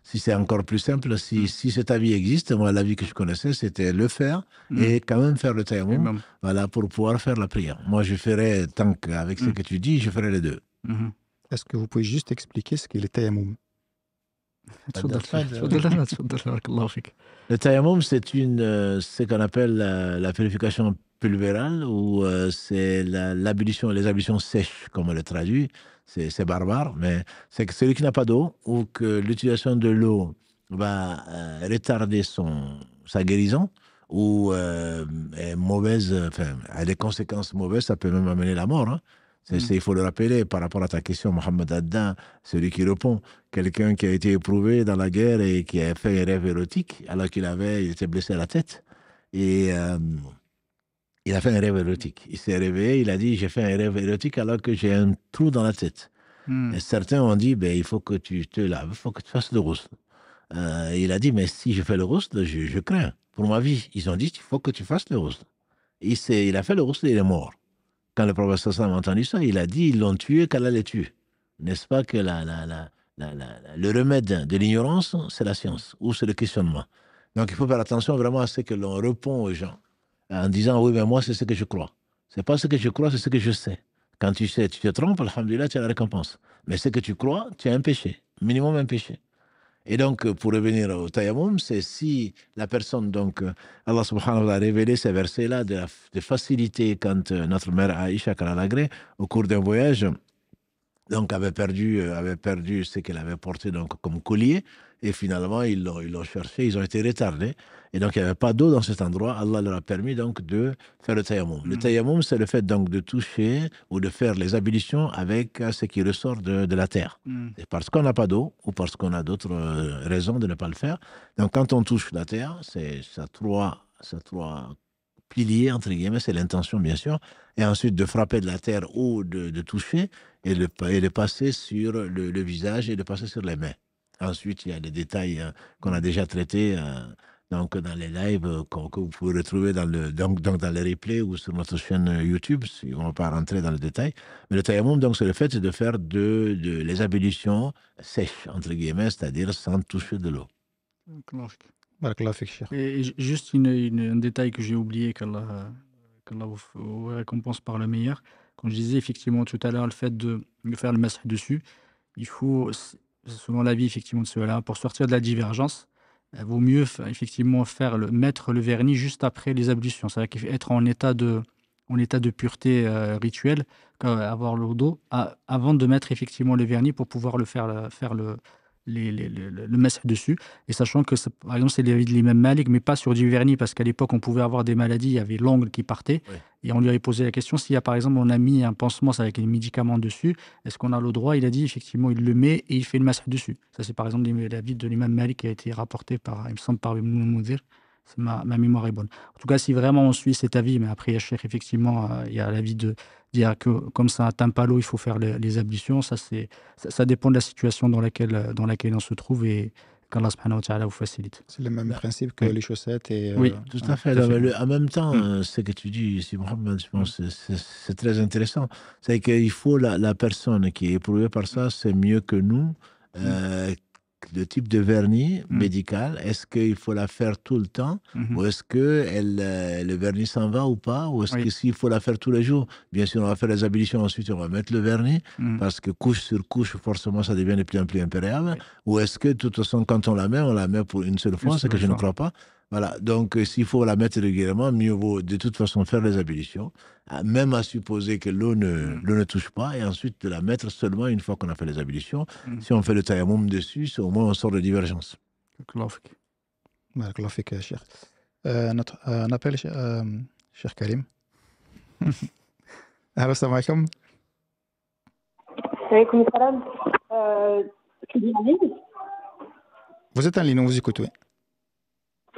si c'est encore plus simple, si cet avis existe, moi l'avis que je connaissais c'était le faire et quand même faire le tayammum, voilà, pour pouvoir faire la prière. Moi je ferais, tant qu'avec ce que tu dis, je ferais les deux. Est-ce que vous pouvez juste expliquer ce qu'est le tayammum? Le tayammum, c'est ce qu'on appelle la purification pulvérale ou c'est l'ablution, les ablutions sèches, comme on le traduit. C'est barbare, mais c'est que celui qui n'a pas d'eau ou que l'utilisation de l'eau va retarder sa guérison ou est mauvaise, enfin, a des conséquences mauvaises, ça peut même amener la mort. Hein. Il faut le rappeler par rapport à ta question, Mohamed Adda, celui qui répond, quelqu'un qui a été éprouvé dans la guerre et qui a fait un rêve érotique alors qu'il était blessé à la tête. Et il a fait un rêve érotique. Il s'est réveillé, il a dit, j'ai fait un rêve érotique alors que j'ai un trou dans la tête. Et certains ont dit, il faut que tu te laves, il faut que tu fasses le ghusl. Il a dit, mais si je fais le ghusl, je crains pour ma vie. Ils ont dit, il faut que tu fasses le ghusl. Il a fait le ghusl et il est mort. Quand le prophète sallam a entendu ça, il a dit, ils l'ont tué qu'Allah les tue. N'est-ce pas que le remède de l'ignorance, c'est la science, ou c'est le questionnement. Donc il faut faire attention vraiment à ce que l'on répond aux gens, en disant, oui, mais moi, c'est ce que je crois. C'est pas ce que je crois, c'est ce que je sais. Quand tu sais, tu te trompes, alhamdoulilah, tu as la récompense. Mais ce que tu crois, tu as un péché, minimum un péché. Et donc, pour revenir au tayammum, c'est si la personne, donc, Allah subhanahu wa ta'ala a révélé ces versets-là de facilité quand notre mère Aïcha Karalagré, au cours d'un voyage, donc avait perdu ce qu'elle avait porté donc, comme collier, et finalement, ils l'ont cherché, ils ont été retardés, et donc il n'y avait pas d'eau dans cet endroit, Allah leur a permis donc de faire le tayammum. Le tayammum, c'est le fait donc de toucher ou de faire les ablutions avec ce qui ressort de la terre. C'est parce qu'on n'a pas d'eau, ou parce qu'on a d'autres raisons de ne pas le faire. Donc quand on touche la terre, c'est ça trois piliers, entre guillemets, c'est l'intention bien sûr, et ensuite de frapper de la terre ou de toucher, et de passer sur le visage et de passer sur les mains. Ensuite, il y a des détails qu'on a déjà traités donc dans les lives que vous pouvez retrouver dans les replays ou sur notre chaîne YouTube, si on ne va pas rentrer dans le détail. Mais le tayammum, donc, c'est le fait de faire les ablutions sèches, entre guillemets, c'est-à-dire sans toucher de l'eau. Et juste un détail que j'ai oublié, qu'Allah vous récompense par le meilleur. Quand je disais effectivement tout à l'heure le fait de faire le masih dessus, il faut, selon l'avis effectivement de ceux-là, pour sortir de la divergence, il vaut mieux effectivement mettre le vernis juste après les ablutions. C'est-à-dire être en en état de pureté rituelle, avoir le wudu, avant de mettre effectivement le vernis pour pouvoir faire le masih dessus. Et sachant que, par exemple, c'est l'avis de l'imam Malik, mais pas sur du vernis, parce qu'à l'époque, on pouvait avoir des maladies, il y avait l'ongle qui partait. Oui. Et on lui avait posé la question, s'il y a, par exemple, on a mis un pansement avec des médicaments dessus, est-ce qu'on a le droit? Il a dit, effectivement, il le met et il fait le masih dessus. Ça, c'est par exemple l'avis de l'imam Malik qui a été rapporté par, il me semble, par Ibn Mundhir. Ma mémoire est bonne. En tout cas, si vraiment on suit cet avis, mais après, Cheikh, effectivement, il y a l'avis de dire que comme ça atteint pas l'eau, il faut faire les ablutions. Ça dépend de la situation dans laquelle on se trouve et qu'Allah subhanahu wa ta'ala vous facilite. C'est le même principe que Oui. les chaussettes. Et, Oui, Tout à fait. tout à fait. En même temps, ce que tu dis ici, Mohamed, je pense que c'est très intéressant. C'est qu'il faut la personne qui est éprouvée par ça, c'est mieux que nous. Le type de vernis médical, est-ce qu'il faut la faire tout le temps ou est-ce que le vernis s'en va ou pas, ou est-ce que s'il faut la faire tous les jours? Bien sûr, on va faire les ablutions, ensuite on va mettre le vernis parce que couche sur couche, forcément, ça devient de plus en plus impérable. Ou est-ce que de toute façon, quand on la met pour une seule fois, ce que je ne crois pas. Voilà, donc s'il faut la mettre régulièrement, mieux vaut de toute façon faire les ablutions, même à supposer que l'eau ne touche pas, et ensuite de la mettre seulement une fois qu'on a fait les ablutions. Si on fait le tayammum dessus, au moins on sort de divergence. Barakallah fik, Cheikh. On appelle Cheikh Karim. Allô, salam alaikum. Alaykoum salam. Tu dis en ligne? Vous êtes en ligne, on vous écoute, oui.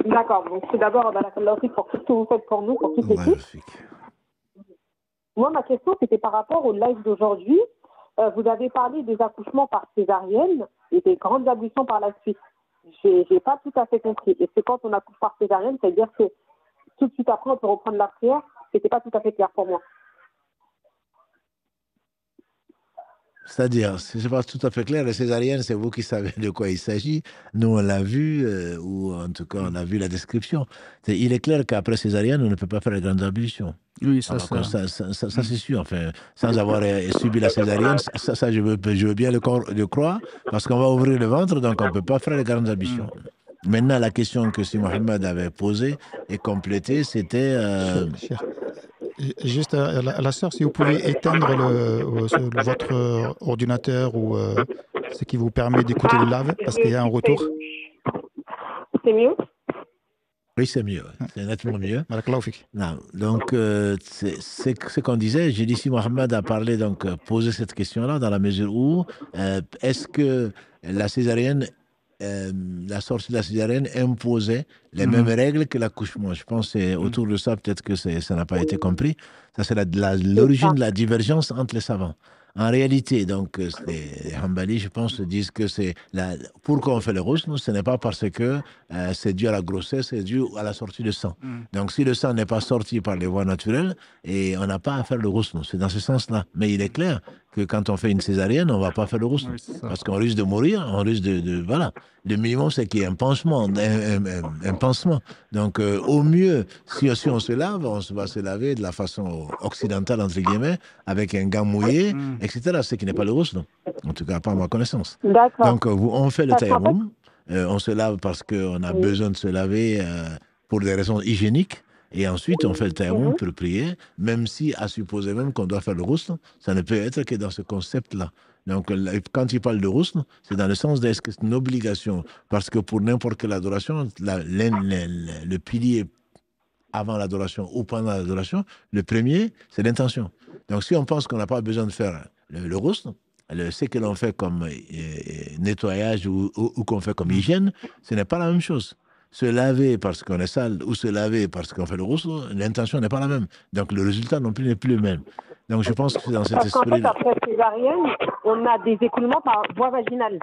D'accord, donc tout d'abord, barakallah fik pour tout ce que vous faites pour nous, pour toute l'équipe. Moi, ma question, c'était par rapport au live d'aujourd'hui. Vous avez parlé des accouchements par césarienne et des grandes ablutions par la suite. J'ai pas tout à fait compris. Et c'est quand on accouche par césarienne, c'est-à-dire que tout de suite après, on peut reprendre la prière. C'était pas tout à fait clair pour moi. C'est-à-dire, ce n'est pas tout à fait clair. La césarienne, c'est vous qui savez de quoi il s'agit. Nous, on l'a vu, ou en tout cas, on a vu la description. Il est clair qu'après césarienne, on ne peut pas faire les grandes ablutions. Oui, ça c'est sûr. Enfin, sans avoir subi la césarienne, ça je veux bien le croire, parce qu'on va ouvrir le ventre, donc on ne peut pas faire les grandes ablutions. Maintenant, la question que si Mohamed avait posée et complétée, c'était... Juste, la sœur, si vous pouvez éteindre votre ordinateur ou ce qui vous permet d'écouter le live, parce qu'il y a un retour. C'est mieux? Oui, c'est mieux. C'est nettement mieux. Non, donc, c'est ce qu'on disait. J'ai dit si Mohamed a parlé, donc posé cette question-là, dans la mesure où est-ce que la césarienne... la sortie de la césarienne imposait les mêmes règles que l'accouchement. Je pense que c'est autour de ça, peut-être que ça n'a pas été compris. Ça, c'est l'origine de la divergence entre les savants. En réalité, donc, les Hanbali, je pense, disent que pourquoi on fait le ghusl, ce n'est pas parce que c'est dû à la grossesse, c'est dû à la sortie de sang. Donc, si le sang n'est pas sorti par les voies naturelles, et on n'a pas à faire le ghusl, c'est dans ce sens-là. Mais il est clair que quand on fait une césarienne, on ne va pas faire le ghusl, parce qu'on risque de mourir, on risque voilà. Le minimum, c'est qu'il y ait un pansement, un pansement. Donc, au mieux, si on se lave, on va se laver de la façon occidentale, entre guillemets, avec un gant mouillé, etc. Ce qui n'est pas le ghusl, en tout cas pas à ma connaissance. Donc on fait le tayammum, on se lave parce qu'on a besoin de se laver pour des raisons hygiéniques, et ensuite on fait le tayammum pour prier, même si à supposer même qu'on doit faire le ghusl, ça ne peut être que dans ce concept-là. Donc quand il parle de ghusl, c'est dans le sens d'est-ce que c'est une obligation, parce que pour n'importe quelle adoration, le pilier avant l'adoration ou pendant l'adoration, le premier, c'est l'intention. Donc, si on pense qu'on n'a pas besoin de faire le ghusl, ce que l'on fait comme nettoyage ou qu'on fait comme hygiène, ce n'est pas la même chose. Se laver parce qu'on est sale ou se laver parce qu'on fait le ghusl, l'intention n'est pas la même. Donc, le résultat non plus n'est plus le même. Donc, je pense que c'est dans cet esprit-là. Parce qu'en fait, après césarienne, on a des écoulements par voie vaginale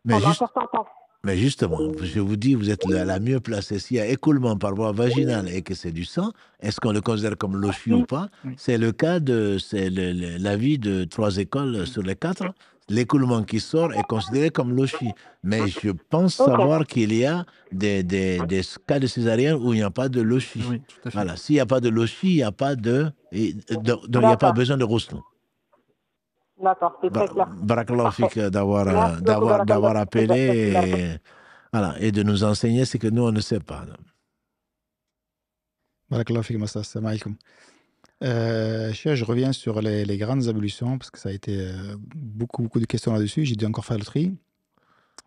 pendant un certain temps. Mais justement, je vous dis, vous êtes la mieux placée. S'il y a écoulement par voie vaginale et que c'est du sang, est-ce qu'on le considère comme lochi ou pas? C'est le cas c'est l'avis de 3 écoles sur les 4. L'écoulement qui sort est considéré comme lochi. Mais je pense savoir qu'il y a des cas de césarienne où il n'y a pas de lochi. Oui, tout à fait. Voilà. S'il n'y a pas de lochi, il n'y a pas de... Donc, il n'y a pas besoin de ghusl. D'accord, c'est très clair. Barakallahu fik d'avoir appelé et de nous enseigner ce que nous, on ne sait pas. Barakallahu fik, Massa. Salam alaikum. Cher, je reviens sur les grandes ablutions, parce que ça a été beaucoup de questions là-dessus. J'ai dû encore faire le tri.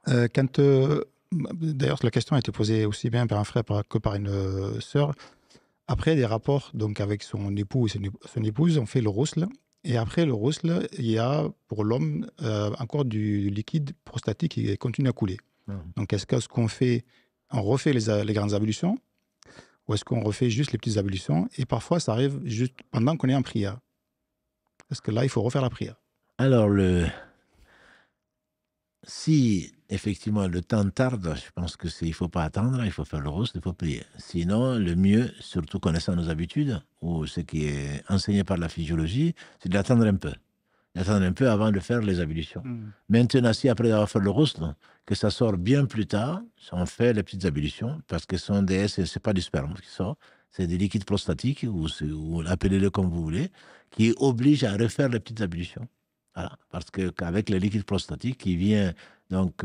D'ailleurs, la question a été posée aussi bien par un frère que par une sœur. Après des rapports donc, avec son époux ou son épouse, on fait le ghusl. Et après le ghusl, il y a pour l'homme encore du liquide prostatique qui continue à couler. Donc, est-ce qu'on fait, on refait les grandes ablutions ou est-ce qu'on refait juste les petites ablutions? Et parfois, ça arrive juste pendant qu'on est en prière. Parce que là, il faut refaire la prière. Alors, si effectivement le temps tarde, je pense que il faut pas attendre, il faut faire le ghusl, il faut prier. Sinon, le mieux, surtout connaissant nos habitudes, ou ce qui est enseigné par la physiologie, c'est d'attendre un peu. D'attendre un peu avant de faire les ablutions. Maintenant, si après avoir fait le ghusl, que ça sort bien plus tard, on fait les petites ablutions, parce que c'est pas du sperme qui sort, c'est des liquides prostatiques, ou appelez-le comme vous voulez, qui obligent à refaire les petites ablutions. Voilà, parce qu'avec le liquide prostatique qui vient, donc,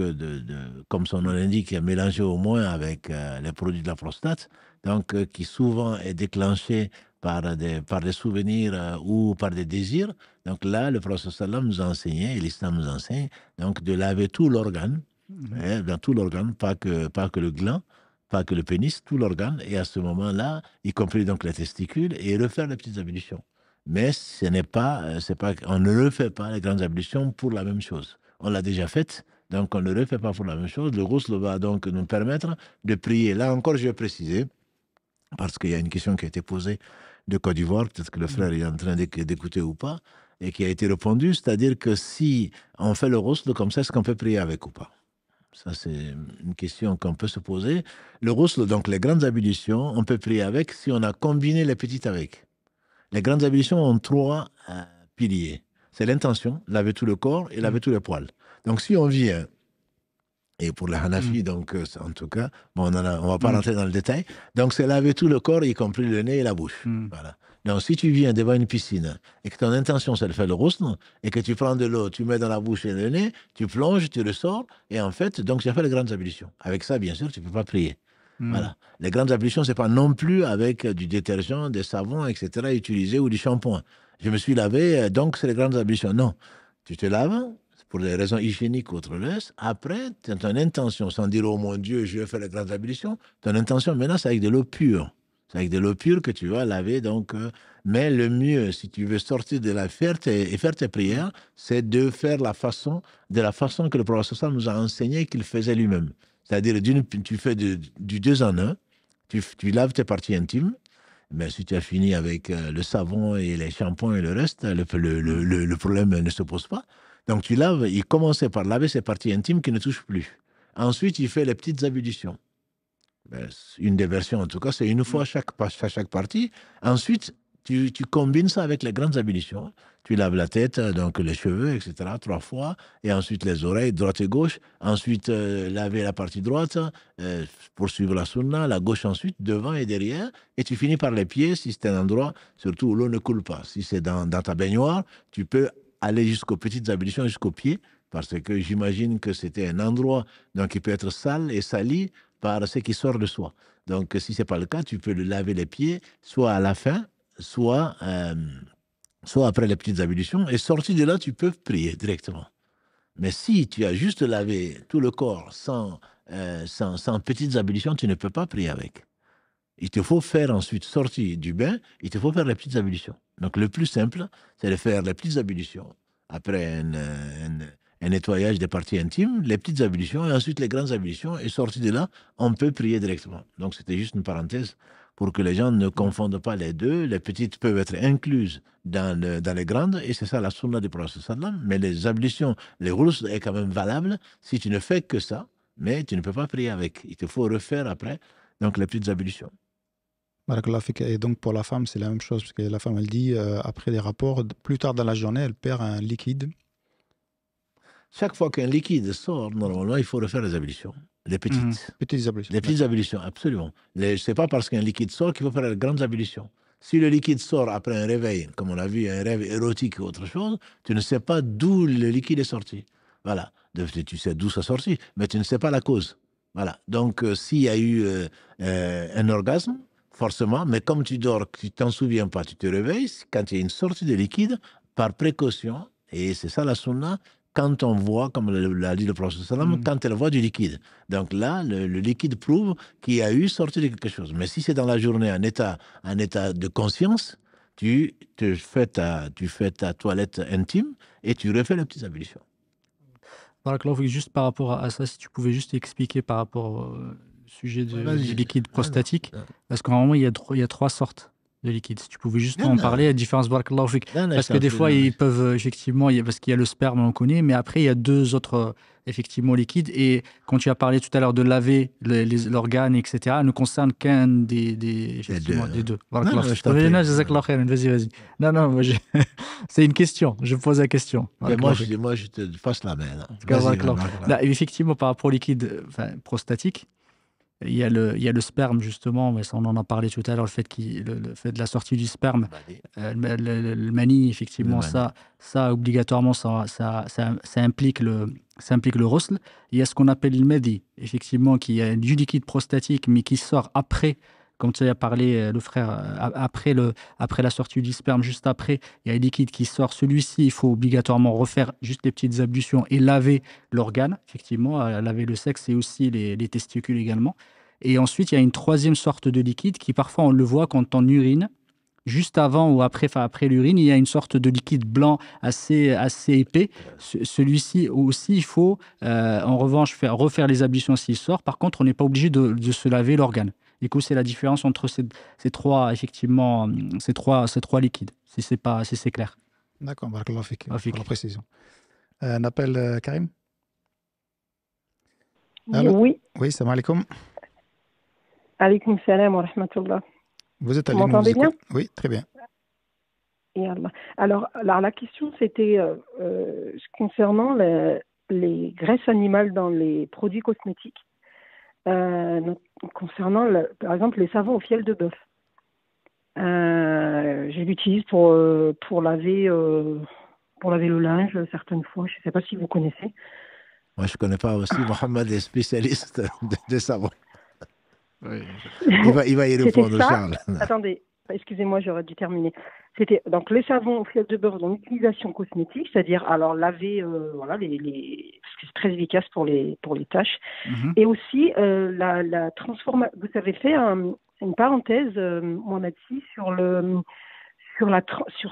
comme son nom l'indique, mélangé au moins avec les produits de la prostate, donc, qui souvent est déclenché par des souvenirs ou par des désirs. Donc là, le prophète sallam nous a enseigné, et l'islam nous enseigne, donc de laver tout l'organe, dans tout l'organe, pas que le gland, pas que le pénis, tout l'organe, et à ce moment-là, y compris donc les testicules, et refaire les petites ablutions. Mais on ne refait pas les grandes ablutions pour la même chose. On l'a déjà faite, donc on ne le refait pas pour la même chose. Le ghusl va donc nous permettre de prier. Là encore, je vais préciser, parce qu'il y a une question qui a été posée de Côte d'Ivoire, peut-être que le frère est en train d'écouter ou pas, et qui a été répondue, c'est-à-dire que si on fait le ghusl comme ça, est-ce qu'on peut prier avec ou pas? Ça, c'est une question qu'on peut se poser. Le ghusl, donc les grandes ablutions, on peut prier avec si on a combiné les petites avec. Les grandes ablutions ont 3 piliers. C'est l'intention, laver tout le corps et laver tous les poils. Donc, si on vient, et pour les Hanafi, donc, en tout cas, bon, on va pas rentrer dans le détail, donc c'est laver tout le corps, y compris le nez et la bouche. Voilà. Donc, si tu viens devant une piscine et que ton intention, c'est de faire le ghusl, et que tu prends de l'eau, tu mets dans la bouche et le nez, tu plonges, tu le sors, et en fait, donc, tu as fait les grandes ablutions. Avec ça, bien sûr, tu ne peux pas prier. Voilà. Les grandes ablutions, ce n'est pas non plus avec du détergent, des savons, etc., utilisés ou du shampoing. Je me suis lavé, donc c'est les grandes ablutions. Non. Tu te laves pour des raisons hygiéniques ou autre chose. Après, ton intention, sans dire, oh mon Dieu, je vais faire les grandes ablutions, ton intention, maintenant, c'est avec de l'eau pure. C'est avec de l'eau pure que tu vas laver. Donc, mais le mieux, si tu veux sortir de la faire tes prières, c'est de faire de la façon que le prophète nous a enseigné qu'il faisait lui-même. C'est-à-dire, tu fais du 2 en 1, tu laves tes parties intimes, mais si tu as fini avec le savon et les shampoings et le reste, le problème ne se pose pas. Donc tu laves, il commençait par laver ses parties intimes qui ne touchent plus. Ensuite, il fait les petites ablutions. Une des versions, en tout cas, c'est une fois chaque partie. Ensuite, tu combines ça avec les grandes ablutions. Tu laves la tête, donc les cheveux, etc., 3 fois. Et ensuite, les oreilles, droite et gauche. Ensuite, laver la partie droite, poursuivre la sunna. La gauche ensuite, devant et derrière. Et tu finis par les pieds, si c'est un endroit, surtout où l'eau ne coule pas. Si c'est dans ta baignoire, tu peux aller jusqu'aux petites ablutions, jusqu'aux pieds. Parce que j'imagine que c'était un endroit donc, qui peut être sale et sali par ce qui sort de soi. Donc, si ce n'est pas le cas, tu peux le laver les pieds, soit à la fin, soit après les petites ablutions, et sorti de là, tu peux prier directement. Mais si tu as juste lavé tout le corps sans petites ablutions, tu ne peux pas prier avec. Il te faut faire ensuite, sorti du bain, il te faut faire les petites ablutions. Donc, le plus simple, c'est de faire les petites ablutions après un nettoyage des parties intimes, les petites ablutions et ensuite les grandes ablutions. Et sorti de là, on peut prier directement. Donc, c'était juste une parenthèse pour que les gens ne confondent pas les deux. Les petites peuvent être incluses dans les grandes et c'est ça la sunna du prophète sallam. Mais les ablutions, les ghusl est quand même valable si tu ne fais que ça, mais tu ne peux pas prier avec. Il te faut refaire après donc les petites ablutions. Et donc pour la femme, c'est la même chose, parce que la femme, elle dit, après les rapports, plus tard dans la journée, elle perd un liquide. Chaque fois qu'un liquide sort, normalement, il faut refaire les ablutions. Les petites. Petites ablutions. Les petites ablutions, absolument. Ce n'est pas parce qu'un liquide sort qu'il faut faire les grandes ablutions. Si le liquide sort après un réveil, comme on l'a vu, un rêve érotique ou autre chose, tu ne sais pas d'où le liquide est sorti. Voilà. Tu sais d'où ça est sorti, mais tu ne sais pas la cause. Voilà. Donc, s'il y a eu un orgasme, forcément, mais comme tu dors, tu t'en souviens pas, tu te réveilles, quand il y a une sortie de liquide, par précaution, et c'est ça la sunna, quand on voit, comme l'a dit le prophète sallam, quand elle voit du liquide. Donc là, le liquide prouve qu'il y a eu sortie de quelque chose. Mais si c'est dans la journée un état de conscience, tu fais ta toilette intime et tu refais les petites ablutions. Juste par rapport à ça, si tu pouvais juste expliquer par rapport au sujet du liquide prostatique, parce qu'en moment, il y a 3 sortes de liquide. Si tu pouvais juste en parler, la différence, parce que des fois, ils peuvent, effectivement, parce qu'il y a le sperme, on connaît, mais après, il y a 2 autres, effectivement, liquides. Et quand tu as parlé tout à l'heure de laver l'organe, etc., elle ne concerne qu'un des 2. Vas-y. Non, c'est une question. Je pose la question. Moi, je te fasse la main. Là, effectivement, par rapport au liquide prostatique, il y a le sperme, justement, mais ça, on en a parlé tout à l'heure, le fait de la sortie du sperme, le mani, effectivement, ça obligatoirement, ça implique le ghusl. Il y a ce qu'on appelle le madi, effectivement, qui est du liquide prostatique, mais qui sort après, comme tu as parlé, le frère, après la sortie du sperme, juste après, il y a un liquide qui sort. Celui-ci, il faut obligatoirement refaire juste les petites ablutions et laver l'organe, effectivement, laver le sexe et aussi les testicules également. Et ensuite, il y a une 3e sorte de liquide qui, parfois, on le voit quand on urine. Juste avant ou après l'urine, il y a une sorte de liquide blanc assez épais. Celui-ci aussi, il faut, en revanche, refaire les ablutions s'il sort. Par contre, on n'est pas obligé de se laver l'organe. Du coup, c'est la différence entre ces trois liquides, si c'est clair. D'accord, barakallahu fik pour la précision. On appelle Karim. Allô? Oui, salam alaikum. Alaikum salam wa rahmatullah. Vous êtes à Vous m'entendez bien? Oui, très bien. Alors, la question, c'était concernant les graisses animales dans les produits cosmétiques. Concernant, par exemple, les savons au fiel de bœuf. Je l'utilise pour laver le linge certaines fois. Je ne sais pas si vous connaissez. Moi, je ne connais pas aussi. Mohamed est spécialiste des savons. Oui. Il va y répondre, Charles. Attendez, excusez-moi, j'aurais dû terminer. C'était donc les savons au fiel de bœuf dans l'utilisation cosmétique, c'est-à-dire laver, parce que c'est très efficace pour les tâches. Et aussi la transformation. Vous avez fait une parenthèse, Mohamed Si, sur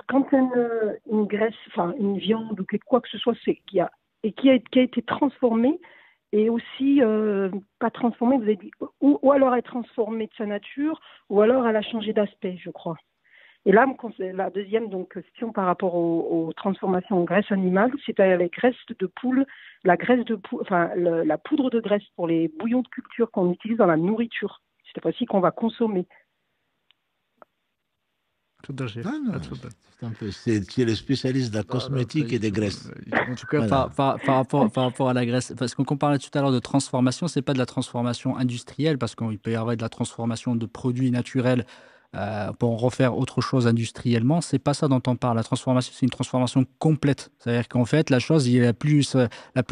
quand une graisse, enfin une viande ou quoi que ce soit, qui a été transformée. Et aussi, pas transformée, vous avez dit, ou alors elle est transformée de sa nature, ou alors elle a changé d'aspect, je crois. Et là, la deuxième question par rapport aux transformations en graisse animale, c'était la graisse de poule, la poudre de graisse pour les bouillons de culture qu'on utilise dans la nourriture, cette fois-ci qu'on va consommer. Tu es le spécialiste de la cosmétique et des graisses. En tout cas, par rapport à la graisse, parce qu'on parlait tout à l'heure de transformation, ce n'est pas de la transformation industrielle, parce qu'il peut y avoir de la transformation de produits naturels pour en refaire autre chose industriellement. C'est pas ça dont on parle. La transformation, c'est une transformation complète. C'est-à-dire qu'en fait, la chose, il n'a plus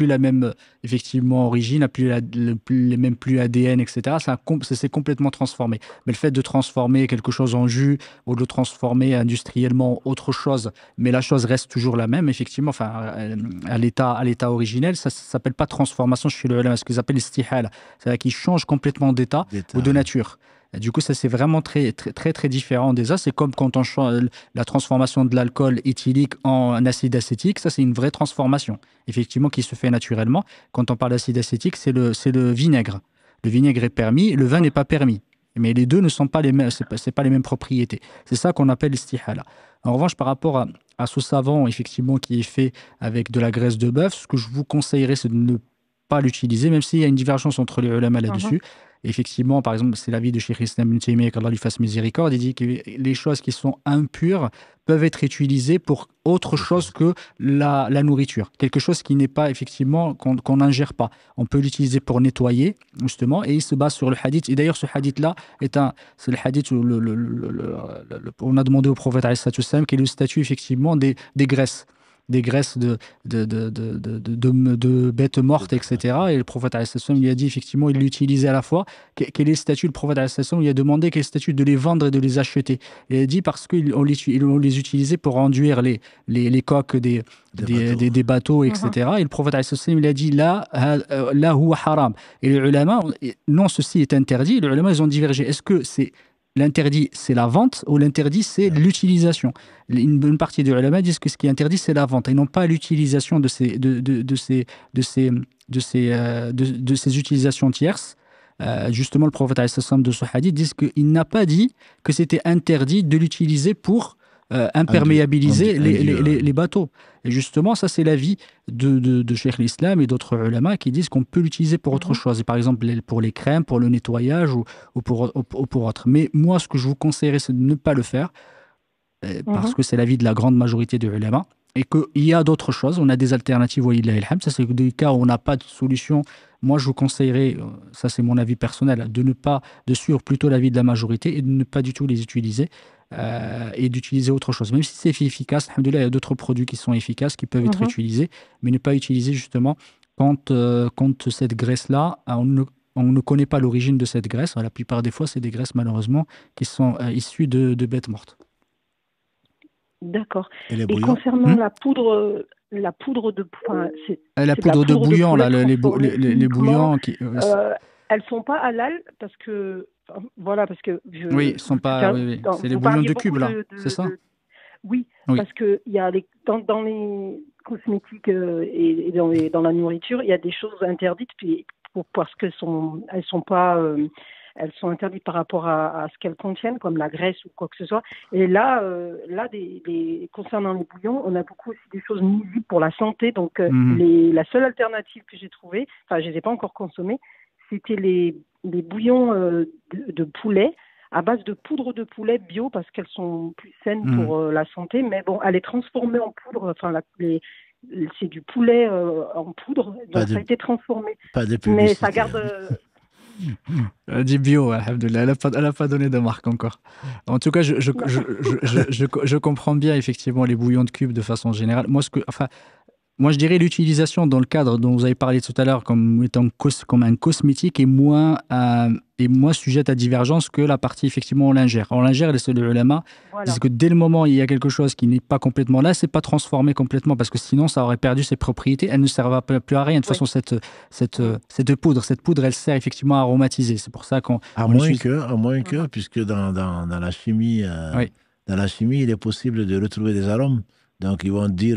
la même effectivement origine, n'a plus les mêmes plus ADN, etc. C'est complètement transformé. Mais le fait de transformer quelque chose en jus ou de le transformer industriellement autre chose, mais la chose reste toujours la même, effectivement, à l'état originel, ça s'appelle pas transformation chez le ulama, ce qu'ils appellent istihala. C'est-à-dire qu'il change complètement d'état ou de nature. Et du coup, ça, c'est vraiment très, très, très, très différent des autres. C'est comme quand on change la transformation de l'alcool éthylique en acide acétique. Ça, c'est une vraie transformation, effectivement, qui se fait naturellement. Quand on parle d'acide acétique, c'est le vinaigre. Le vinaigre est permis, le vin n'est pas permis. Mais les deux ne sont pas les mêmes, c'est pas les mêmes propriétés. C'est ça qu'on appelle l'istihala. En revanche, par rapport à ce savon, effectivement, qui est fait avec de la graisse de bœuf, ce que je vous conseillerais, c'est de ne pas l'utiliser, même s'il y a une divergence entre les ulama là-dessus. Effectivement, par exemple, c'est l'avis de Cheikh Islam Ibn Taymiyyah, qu'Allah lui fasse miséricorde. Il dit que les choses qui sont impures peuvent être utilisées pour autre chose que la nourriture. Quelque chose qui n'est pas, effectivement, qu'on n'ingère pas. On peut l'utiliser pour nettoyer, justement, et il se base sur le hadith. Et d'ailleurs, ce hadith-là, c'est le hadith où on a demandé au prophète, quel est le statut, effectivement, des graisses. des graisses de bêtes mortes, etc. Et le prophète alayhi salam lui a dit effectivement, il l'utilisait à la fois. Quel est le statut? Le prophète alayhi salam lui a demandé quel est le statut de les vendre et de les acheter. Et il a dit parce qu'on les utilisait pour enduire les coques des bateaux, etc. Et le prophète alayhi salam il a dit là huwa haram. Et les ulama, non, ceci est interdit. Les ulama, ils ont divergé. Est-ce que l'interdit, c'est la vente ou l'interdit, c'est l'utilisation? Une bonne partie des ulama disent que ce qui est interdit, c'est la vente et non pas l'utilisation de ces utilisations tierces. Justement, le prophète alayhi salam de ce hadith dit qu'il n'a pas dit que c'était interdit de l'utiliser pour imperméabiliser les bateaux. Et justement, ça, c'est l'avis de Cheikh l'Islam et d'autres ulama qui disent qu'on peut l'utiliser pour autre chose. Et par exemple, pour les crèmes, pour le nettoyage ou pour autre. Mais moi, ce que je vous conseillerais, c'est de ne pas le faire parce que c'est l'avis de la grande majorité des ulama. Et qu'il y a d'autres choses, on a des alternatives, ça c'est des cas où on n'a pas de solution. Moi, je vous conseillerais, ça c'est mon avis personnel, de suivre plutôt l'avis de la majorité et de ne pas du tout les utiliser et d'utiliser autre chose. Même si c'est efficace, alhamdoulilah, il y a d'autres produits qui sont efficaces, qui peuvent être utilisés, mais ne pas utiliser justement quand cette graisse-là, on ne connaît pas l'origine de cette graisse. La plupart des fois, c'est des graisses malheureusement qui sont issues de bêtes mortes. D'accord. Et concernant la poudre de bouillon, là, les bouillons qui elles sont pas halal parce que oui, ils sont pas c'est les bouillons de cubes là, c'est ça? Oui, parce que il y a dans les cosmétiques et dans la nourriture, il y a des choses interdites parce qu'elles sont interdites par rapport à ce qu'elles contiennent, comme la graisse ou quoi que ce soit. Et là, concernant les bouillons, on a beaucoup aussi des choses nuisibles pour la santé. Donc, la seule alternative que j'ai trouvée, enfin, je ne les ai pas encore consommées, c'était les bouillons de poulet à base de poudre de poulet bio parce qu'elles sont plus saines pour la santé. Mais bon, elle est transformée en poudre. Enfin, c'est du poulet en poudre, donc ça a été transformé. Mais ça garde... Du bio, alhamdoulilah. Elle n'a pas donné de marque encore. En tout cas, je comprends bien effectivement les bouillons de cubes de façon générale. Moi, je dirais l'utilisation dans le cadre dont vous avez parlé tout à l'heure comme étant comme un cosmétique est moins sujette à divergence que la partie effectivement en lingère. En lingère, les ulama disent que dès le moment où il y a quelque chose qui n'est pas complètement là, c'est pas transformé complètement parce que sinon ça aurait perdu ses propriétés. Elle ne servira plus à rien. De toute façon, cette poudre, elle sert effectivement à aromatiser. C'est pour ça qu'on... À moins que, puisque dans la chimie, il est possible de retrouver des arômes. Donc, ils vont dire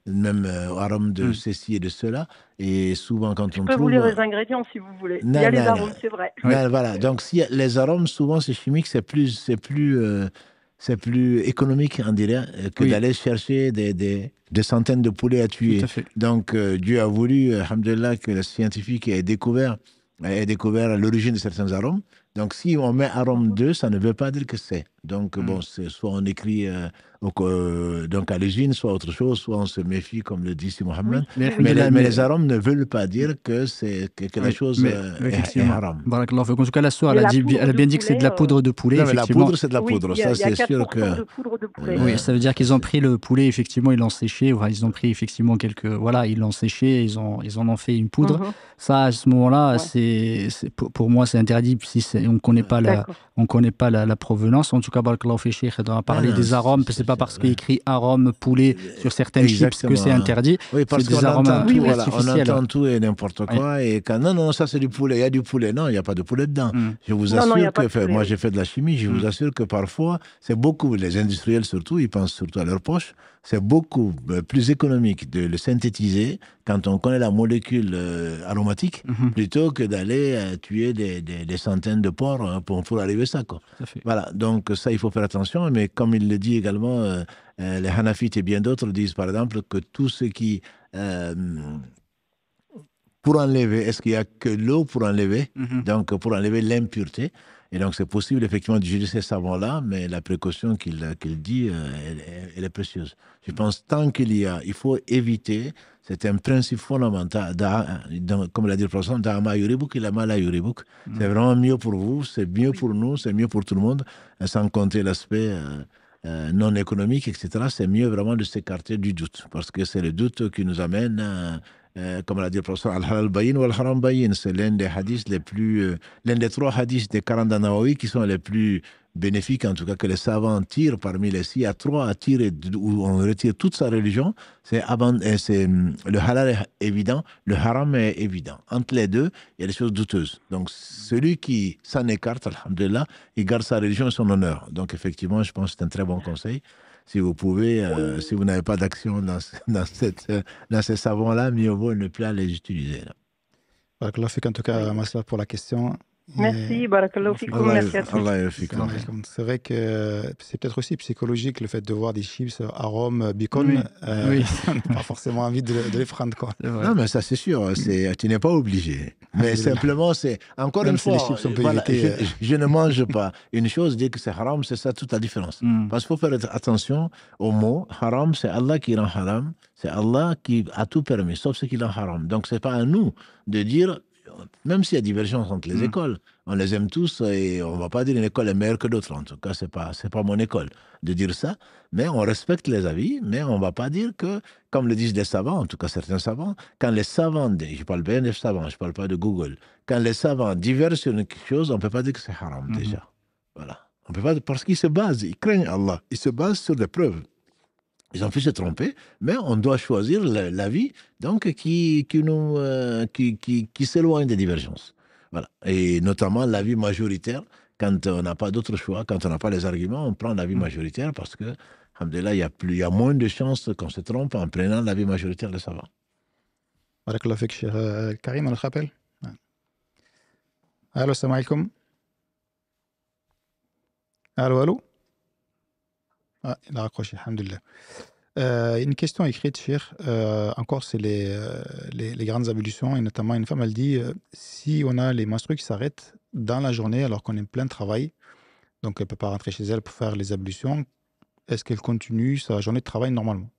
même arôme de ceci et de cela. Et souvent, quand on trouve... Je peux vous lire les ingrédients si vous voulez. Il y a les arômes, c'est vrai. Voilà. Donc, si les arômes, souvent, c'est chimique, c'est plus économique, on dirait, que d'aller chercher des centaines de poulets à tuer. Tout à fait. Donc, Dieu a voulu, alhamdoulilah, que les scientifiques aient découvert l'origine de certains arômes. Donc, si on met arôme 2, ça ne veut pas dire que c'est. Donc, soit on écrit donc à l'usine, soit autre chose, soit on se méfie, comme le dit si Mohamed. Mais les arômes ne veulent pas dire que la chose est haram. En tout cas, la soeur, elle a bien dit que c'est de la poudre de poulet. Non, mais la poudre, c'est de la poudre. Ça, c'est sûr que... Oui, ça veut dire qu'ils ont pris le poulet, effectivement, ils l'ont séché. Ils ont pris effectivement ils l'ont séché, ils en ont fait une poudre. Ça, à ce moment-là, pour moi, c'est interdit si on ne connaît pas la provenance. En tout cas, Barakallahu fi Cheikh, on a parlé des arômes. C'est pas parce qu'il y a écrit arôme poulet sur certaines chips que c'est interdit. Oui, parce qu'on entend tout et n'importe quoi. Et quand non, ça c'est du poulet. Il y a du poulet. Non, il n'y a pas de poulet dedans. Je vous assure que moi j'ai fait de la chimie. Je vous assure que parfois, c'est beaucoup, les industriels surtout, ils pensent surtout à leur poche. C'est beaucoup plus économique de le synthétiser quand on connaît la molécule aromatique plutôt que d'aller tuer des centaines de porcs pour arriver à ça. Voilà, donc ça, il faut faire attention. Mais comme il le dit également, les Hanafites et bien d'autres disent par exemple que tout ce qui... pour enlever, est-ce qu'il n'y a que l'eau pour enlever? Donc, pour enlever l'impureté. Et donc, c'est possible, effectivement, d'utiliser ces savons-là, mais la précaution qu'il dit, elle est précieuse. Je pense, tant il faut éviter, c'est un principe fondamental, comme l'a dit le professeur, Da'ama yuribuk ila ma la yuribuk. C'est vraiment mieux pour vous, c'est mieux pour nous, c'est mieux pour tout le monde, sans compter l'aspect non économiques, etc., c'est mieux vraiment de s'écarter du doute, parce que c'est le doute qui nous amène, comme l'a dit le professeur, al-halal bayin ou al-haram bayin. C'est l'un des hadiths les plus, l'un des 3 hadiths des 40 Nawawi qui sont les plus bénéfiques, en tout cas que les savants tirent parmi les 6 à 3 à tirer, où on retire toute sa religion. C'est le halal est évident, le haram est évident. Entre les deux, il y a des choses douteuses. Donc celui qui s'en écarte, alhamdulillah, il garde sa religion et son honneur. Donc effectivement, je pense que c'est un très bon conseil. Si vous pouvez, si vous n'avez pas d'action dans ces savons-là, mieux vaut ne plus les utiliser. Barakallahu fik, en tout cas, Masla, pour la question. Merci, barakallahu fikoum, merci à tous. C'est vrai que c'est peut-être aussi psychologique le fait de voir des chips, arômes, bacon. Oui. On n'a pas forcément envie de les prendre, quoi. Non, mais ça c'est sûr, tu n'es pas obligé. Mais simplement, c'est encore même une fois, si les chips, on peut voilà, éviter, je ne mange pas. Une chose, dire que c'est haram, c'est ça toute la différence. Parce qu'il faut faire attention aux mots. Haram, c'est Allah qui rend haram. C'est Allah qui a tout permis, sauf ce qu'il rend haram. Donc, c'est pas à nous de dire, même s'il y a divergence entre les écoles, on les aime tous et on ne va pas dire une école est meilleure que d'autres. En tout cas, c'est pas mon école de dire ça. Mais on respecte les avis, mais on ne va pas dire que, comme le disent les savants, en tout cas certains savants, quand les savants, je parle bien des savants, je ne parle pas de Google, quand les savants divergent sur quelque chose, on ne peut pas dire que c'est haram déjà. Voilà. On peut pas, parce qu'ils se basent, ils craignent Allah, ils se basent sur des preuves. Ils ont pu se tromper, mais on doit choisir l'avis donc qui s'éloigne des divergences. Voilà. Et notamment l'avis majoritaire, quand on n'a pas d'autre choix, quand on n'a pas les arguments, on prend l'avis majoritaire parce que, alhamdoulilah, il y a moins de chances qu'on se trompe en prenant l'avis majoritaire des savants. Barakallahu fik, cher Karim, on le rappelle. Allô, salam alaikum. Allô. Ah, il a raccroché, alhamdoulilah. Une question écrite, cher. Encore, c'est les grandes ablutions, et notamment une femme, elle dit si on a les menstrues qui s'arrêtent dans la journée alors qu'on est plein de travail, donc elle ne peut pas rentrer chez elle pour faire les ablutions, est-ce qu'elle continue sa journée de travail normalement?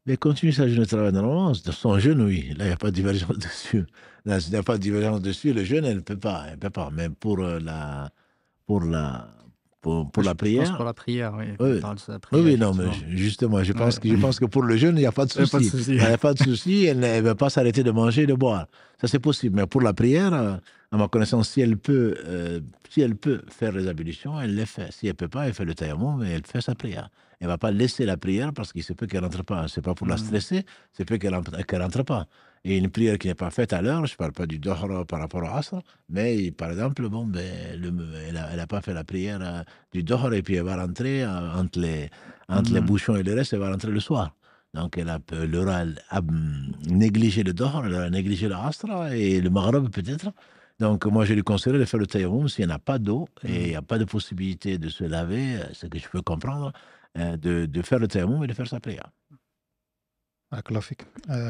Mais continue sa journée de travail normalement, son jeûne, oui. Là, il n'y a pas de divergence dessus. Là, il n'y a pas de divergence dessus. Le jeûne, elle ne peut pas. Mais pour la prière. Je pense pour la prière, oui. Oui, oui, non, mais justement, je pense que pour le jeûne, il n'y a pas de souci. Il n'y a pas de souci, elle ne va pas s'arrêter de manger et de boire. Ça, c'est possible. Mais pour la prière, à ma connaissance, si elle peut faire les ablutions, elle les fait. Si elle ne peut pas, elle fait le tayammum, mais elle fait sa prière. Elle ne va pas laisser la prière parce qu'il se peut qu'elle ne rentre pas. Ce n'est pas pour la stresser, c'est peut qu'elle ne rentre pas. Et une prière qui n'est pas faite à l'heure, je ne parle pas du dohr par rapport au asr, mais par exemple, elle n'a pas fait la prière du dohr et puis elle va rentrer entre les bouchons et le reste, elle va rentrer le soir. Donc elle aura négligé le dohr, elle aura négligé le asr et le maghrib peut-être. Donc moi je lui conseillerais de faire le tayammum s'il n'y a pas d'eau et il n'y a pas de possibilité de se laver, ce que je peux comprendre, de faire le tayammum et de faire sa prière.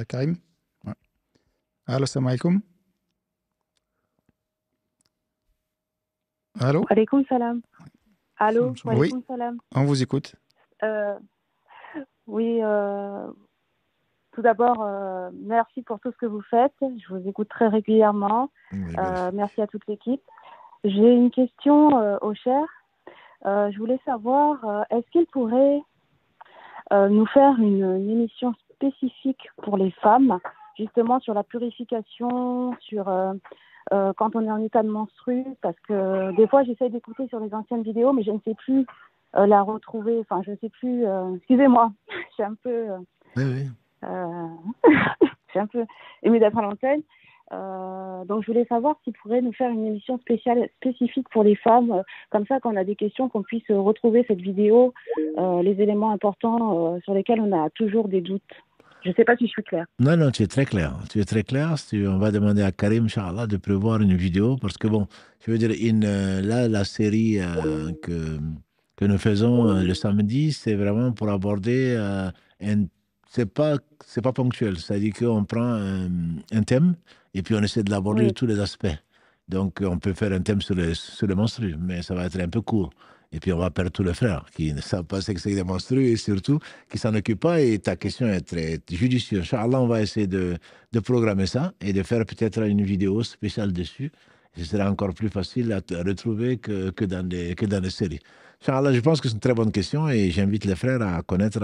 Karim. Allô, salam alaikum. Allô. Alaikum salam. Allô. Oui, salam. on vous écoute. Oui, tout d'abord, merci pour tout ce que vous faites. Je vous écoute très régulièrement. Merci à toute l'équipe. J'ai une question au cher. Je voulais savoir, est-ce qu'il pourrait nous faire une émission spécifique pour les femmes, justement sur la purification, sur quand on est en état de menstru, parce que des fois j'essaie d'écouter sur les anciennes vidéos, mais je ne sais plus la retrouver, enfin je ne sais plus, excusez-moi, je suis un peu je suis un peu émue d'être à l'antenne, donc je voulais savoir s'il pourrait nous faire une émission spécifique pour les femmes, comme ça quand on a des questions, qu'on puisse retrouver cette vidéo, les éléments importants sur lesquels on a toujours des doutes. Je ne sais pas si je suis claire. Non, tu es très clair. Tu es très clair. On va demander à Karim, Inch'Allah, de prévoir une vidéo. Parce que, bon, je veux dire, là, la série que nous faisons le samedi, c'est vraiment pour aborder... c'est pas ponctuel. C'est-à-dire qu'on prend un thème et puis on essaie de l'aborder de tous les aspects. Donc, on peut faire un thème sur les menstrues, mais ça va être un peu court. Et puis, on va perdre tous les frères qui ne savent pas ce que c'est des menstrues et surtout qui ne s'en occupent pas. Et ta question est très judicieuse. Inch'Allah, on va essayer de programmer ça et de faire peut-être une vidéo spéciale dessus Ce sera encore plus facile à retrouver que dans les séries. Inch'Allah, je pense que c'est une très bonne question et j'invite les frères à connaître,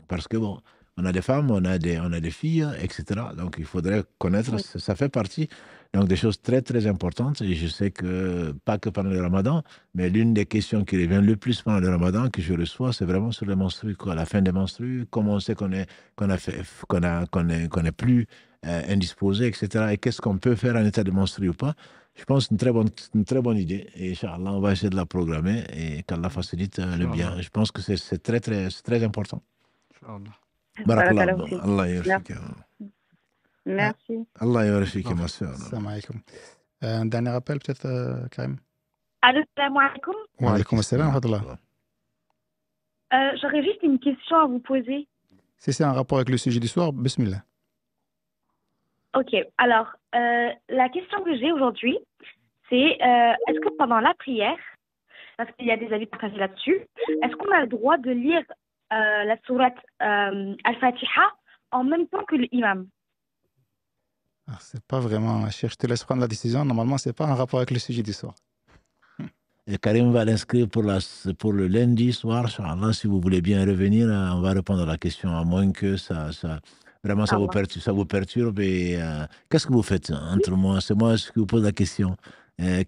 parce que bon, on a des femmes, on a des filles, etc. Donc il faudrait connaître, ça fait partie donc des choses très très importantes. Et je sais que, pas que pendant le Ramadan, mais l'une des questions qui revient le plus pendant le Ramadan que je reçois, c'est vraiment sur les menstrues, quoi, la fin des menstrues, comment on sait qu'on est plus indisposé, etc. Et qu'est-ce qu'on peut faire en état de menstru ou pas. Je pense que c'est une très bonne idée. Et Inch'Allah, on va essayer de la programmer et qu'Allah facilite le bien. Je pense que c'est très important. Inch'Allah. Barakallah. Allah yarfik. Merci. Allah yarfik, ma soeur. Salam alaikum. Un dernier appel peut-être, Karim? Allô, salam alaikum. Wa alaikum assalam wa rahmatullah. J'aurais juste une question à vous poser. Si c'est un rapport avec le sujet du soir, bismillah. Ok, alors, la question que j'ai aujourd'hui, c'est est-ce que pendant la prière, parce qu'il y a des avis partagés là-dessus, est-ce qu'on a le droit de lire la sourate Al-Fatiha en même temps que l'imam? C'est pas vraiment, je te laisse prendre la décision. Normalement, c'est pas un rapport avec le sujet du soir. Et Karim va l'inscrire pour le lundi soir, Inch'Allah. Si vous voulez bien revenir, on va répondre à la question, à moins que ça vraiment ça vous perturbe. Et qu'est-ce que vous faites entre moi? C'est moi qui vous pose la question. Quel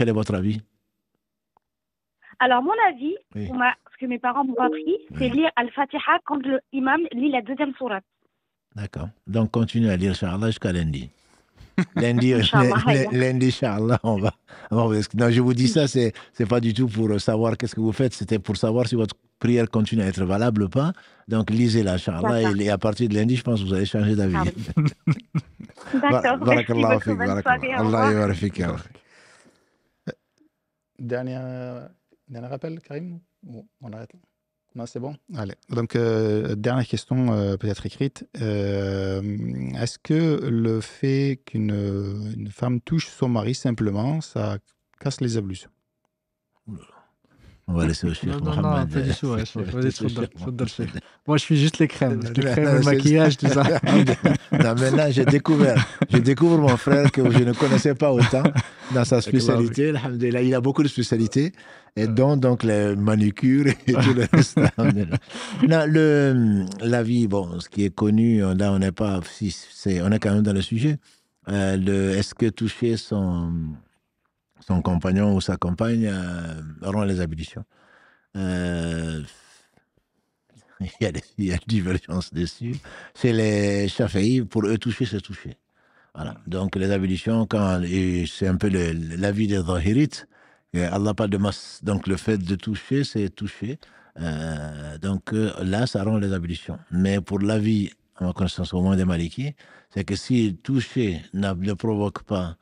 est votre avis? Alors, mon avis, ce que mes parents m'ont appris, c'est lire Al-Fatiha quand l'imam lit la deuxième sourate. D'accord. Donc, continuez à lire, Inch'Allah, jusqu'à lundi. Lundi, Inch'Allah, on va. Non, je vous dis ça, c'est pas du tout pour savoir qu'est-ce que vous faites, c'était pour savoir si votre prière continue à être valable ou pas. Donc, lisez-la, Inch'Allah, et à partir de lundi, je pense que vous allez changer d'avis. D'accord. Barakallahu fik, Allah yarfik. Dernier appel, Karim? On arrête là? Non, c'est bon. Allez. Donc, dernière question, peut-être écrite. Est-ce que le fait qu'une femme touche son mari simplement, ça casse les ablutions? On va laisser au chef Mohamed. Non, pas du tout. Moi, je suis juste les crèmes. Le maquillage, tout ça. Non, mais là, je découvre mon frère que je ne connaissais pas autant dans sa spécialité. Il a beaucoup de spécialités, et donc les manucures et tout le reste. Non, la vie, bon, ce qui est connu, là, on n'est pas, on est quand même dans le sujet. Est-ce que toucher son compagnon ou sa compagne rend les ablutions? Il y a des divergences dessus. C'est les Shafi'i, pour eux, toucher, c'est toucher. Voilà. Donc, les ablutions, c'est un peu l'avis des Zahirites. Allah parle de masse. Donc, le fait de toucher, c'est toucher. Donc, là, ça rend les ablutions. Mais pour l'avis, à ma connaissance, au moins des Malikis, c'est que si toucher ne provoque pas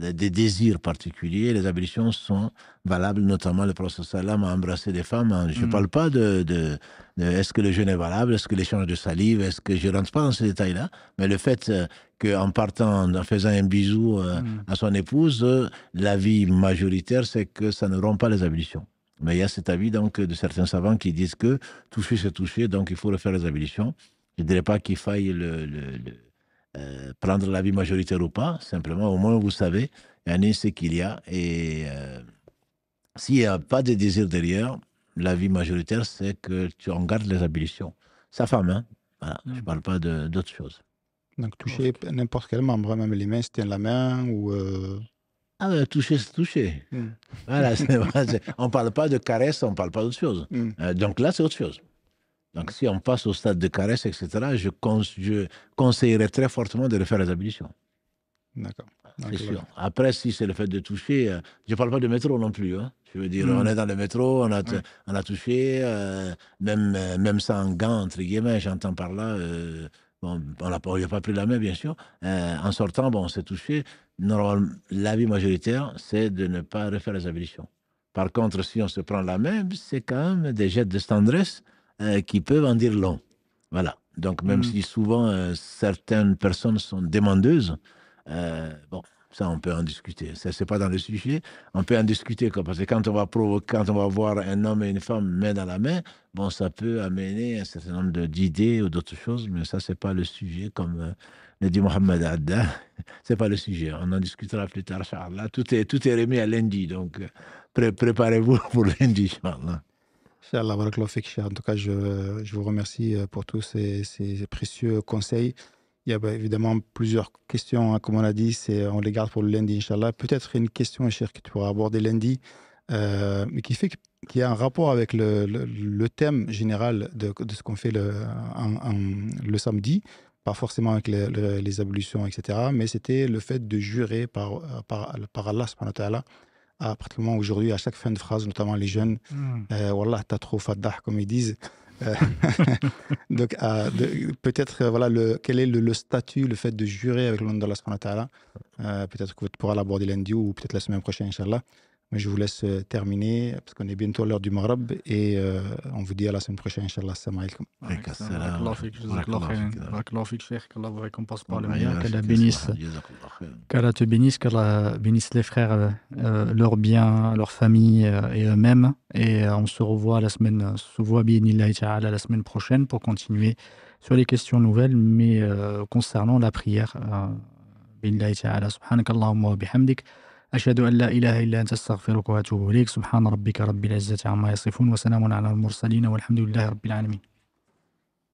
des désirs particuliers, les ablutions sont valables, notamment le prophète sallam a embrassé des femmes. Je ne parle pas de est-ce que le jeûne est valable, est-ce que l'échange de salive, est-ce que je ne rentre pas dans ces détails-là, mais le fait qu'en partant, en faisant un bisou à son épouse, l'avis majoritaire, c'est que ça ne rompt pas les ablutions. Mais il y a cet avis donc de certains savants qui disent que toucher, c'est toucher, donc il faut refaire les ablutions. Je ne dirais pas qu'il faille prendre l'avis majoritaire ou pas, simplement au moins vous savez ce qu'il y a, et s'il n'y a pas de désir derrière, l'avis majoritaire c'est que tu en gardes les ablutions. Sa femme, hein, voilà, je ne parle pas d'autre chose. Donc toucher n'importe quel membre, même les mains, se tiennent la main ou... toucher, c'est toucher. Voilà, on ne parle pas de caresse, on ne parle pas d'autre chose. Donc là c'est autre chose. Donc, si on passe au stade de caresse, etc., je conseillerais très fortement de refaire les ablutions. D'accord. C'est sûr. Après, si c'est le fait de toucher, je ne parle pas de métro non plus. Hein. Je veux dire, on est dans le métro, on a touché, même sans gants, entre guillemets, j'entends par là. Bon, on n'a pas pris la main, bien sûr. En sortant, on s'est touché. Normalement, l'avis majoritaire, c'est de ne pas refaire les ablutions. Par contre, si on se prend la main, c'est quand même des gestes de tendresse qui peuvent en dire long. Voilà. Donc, même si souvent certaines personnes sont demandeuses, Ça, on peut en discuter. Ça, c'est pas dans le sujet. On peut en discuter, quoi, parce que quand on va voir un homme et une femme main dans la main, bon, ça peut amener un certain nombre d'idées ou d'autres choses, mais ça, c'est pas le sujet, comme le dit Mohamed Adda. C'est pas le sujet. On en discutera plus tard, Inch'Allah. Tout est remis à lundi, donc préparez-vous pour lundi, Inch'Allah. Inch'Allah, barakallahu fik. En tout cas, je vous remercie pour tous ces précieux conseils. Il y a évidemment plusieurs questions, hein, comme on a dit, on les garde pour le lundi, Inch'Allah. Peut-être une question, cher, que tu pourras aborder lundi, mais qui a un rapport avec le thème général de ce qu'on fait le samedi, pas forcément avec les ablutions, etc. Mais c'était le fait de jurer par Allah subhanahu wa ta'ala, pratiquement aujourd'hui, à chaque fin de phrase, notamment les jeunes, Wallah, t'as trop faddah, comme ils disent. Donc, peut-être, voilà, quel est le statut, le fait de jurer avec le nom d'Allah subhanahu wa ta'ala. Peut-être que tu pourras l'aborder lundi ou peut-être la semaine prochaine, Inch'Allah. Mais je vous laisse terminer parce qu'on est bientôt à l'heure du Maghreb et on vous dit à la semaine prochaine, Inch'Allah. Assalamu alaikum. Barakallahu fik, Cheikh. Qu'Allah vous récompense par le meilleur. Qu'Allah te bénisse, qu'Allah bénisse les frères, leurs biens, leur famille et eux-mêmes. Et on se revoit la semaine prochaine pour continuer sur les questions nouvelles, mais concernant la prière. Bi'idhnillahi ta'ala. Subhanakallahumma wa bihamdik. أشهد أن لا إله إلا أنت أستغفرك وأتوب إليك. سبحان ربك رب العزة عما يصفون وسلام على المرسلين والحمد لله رب العالمين.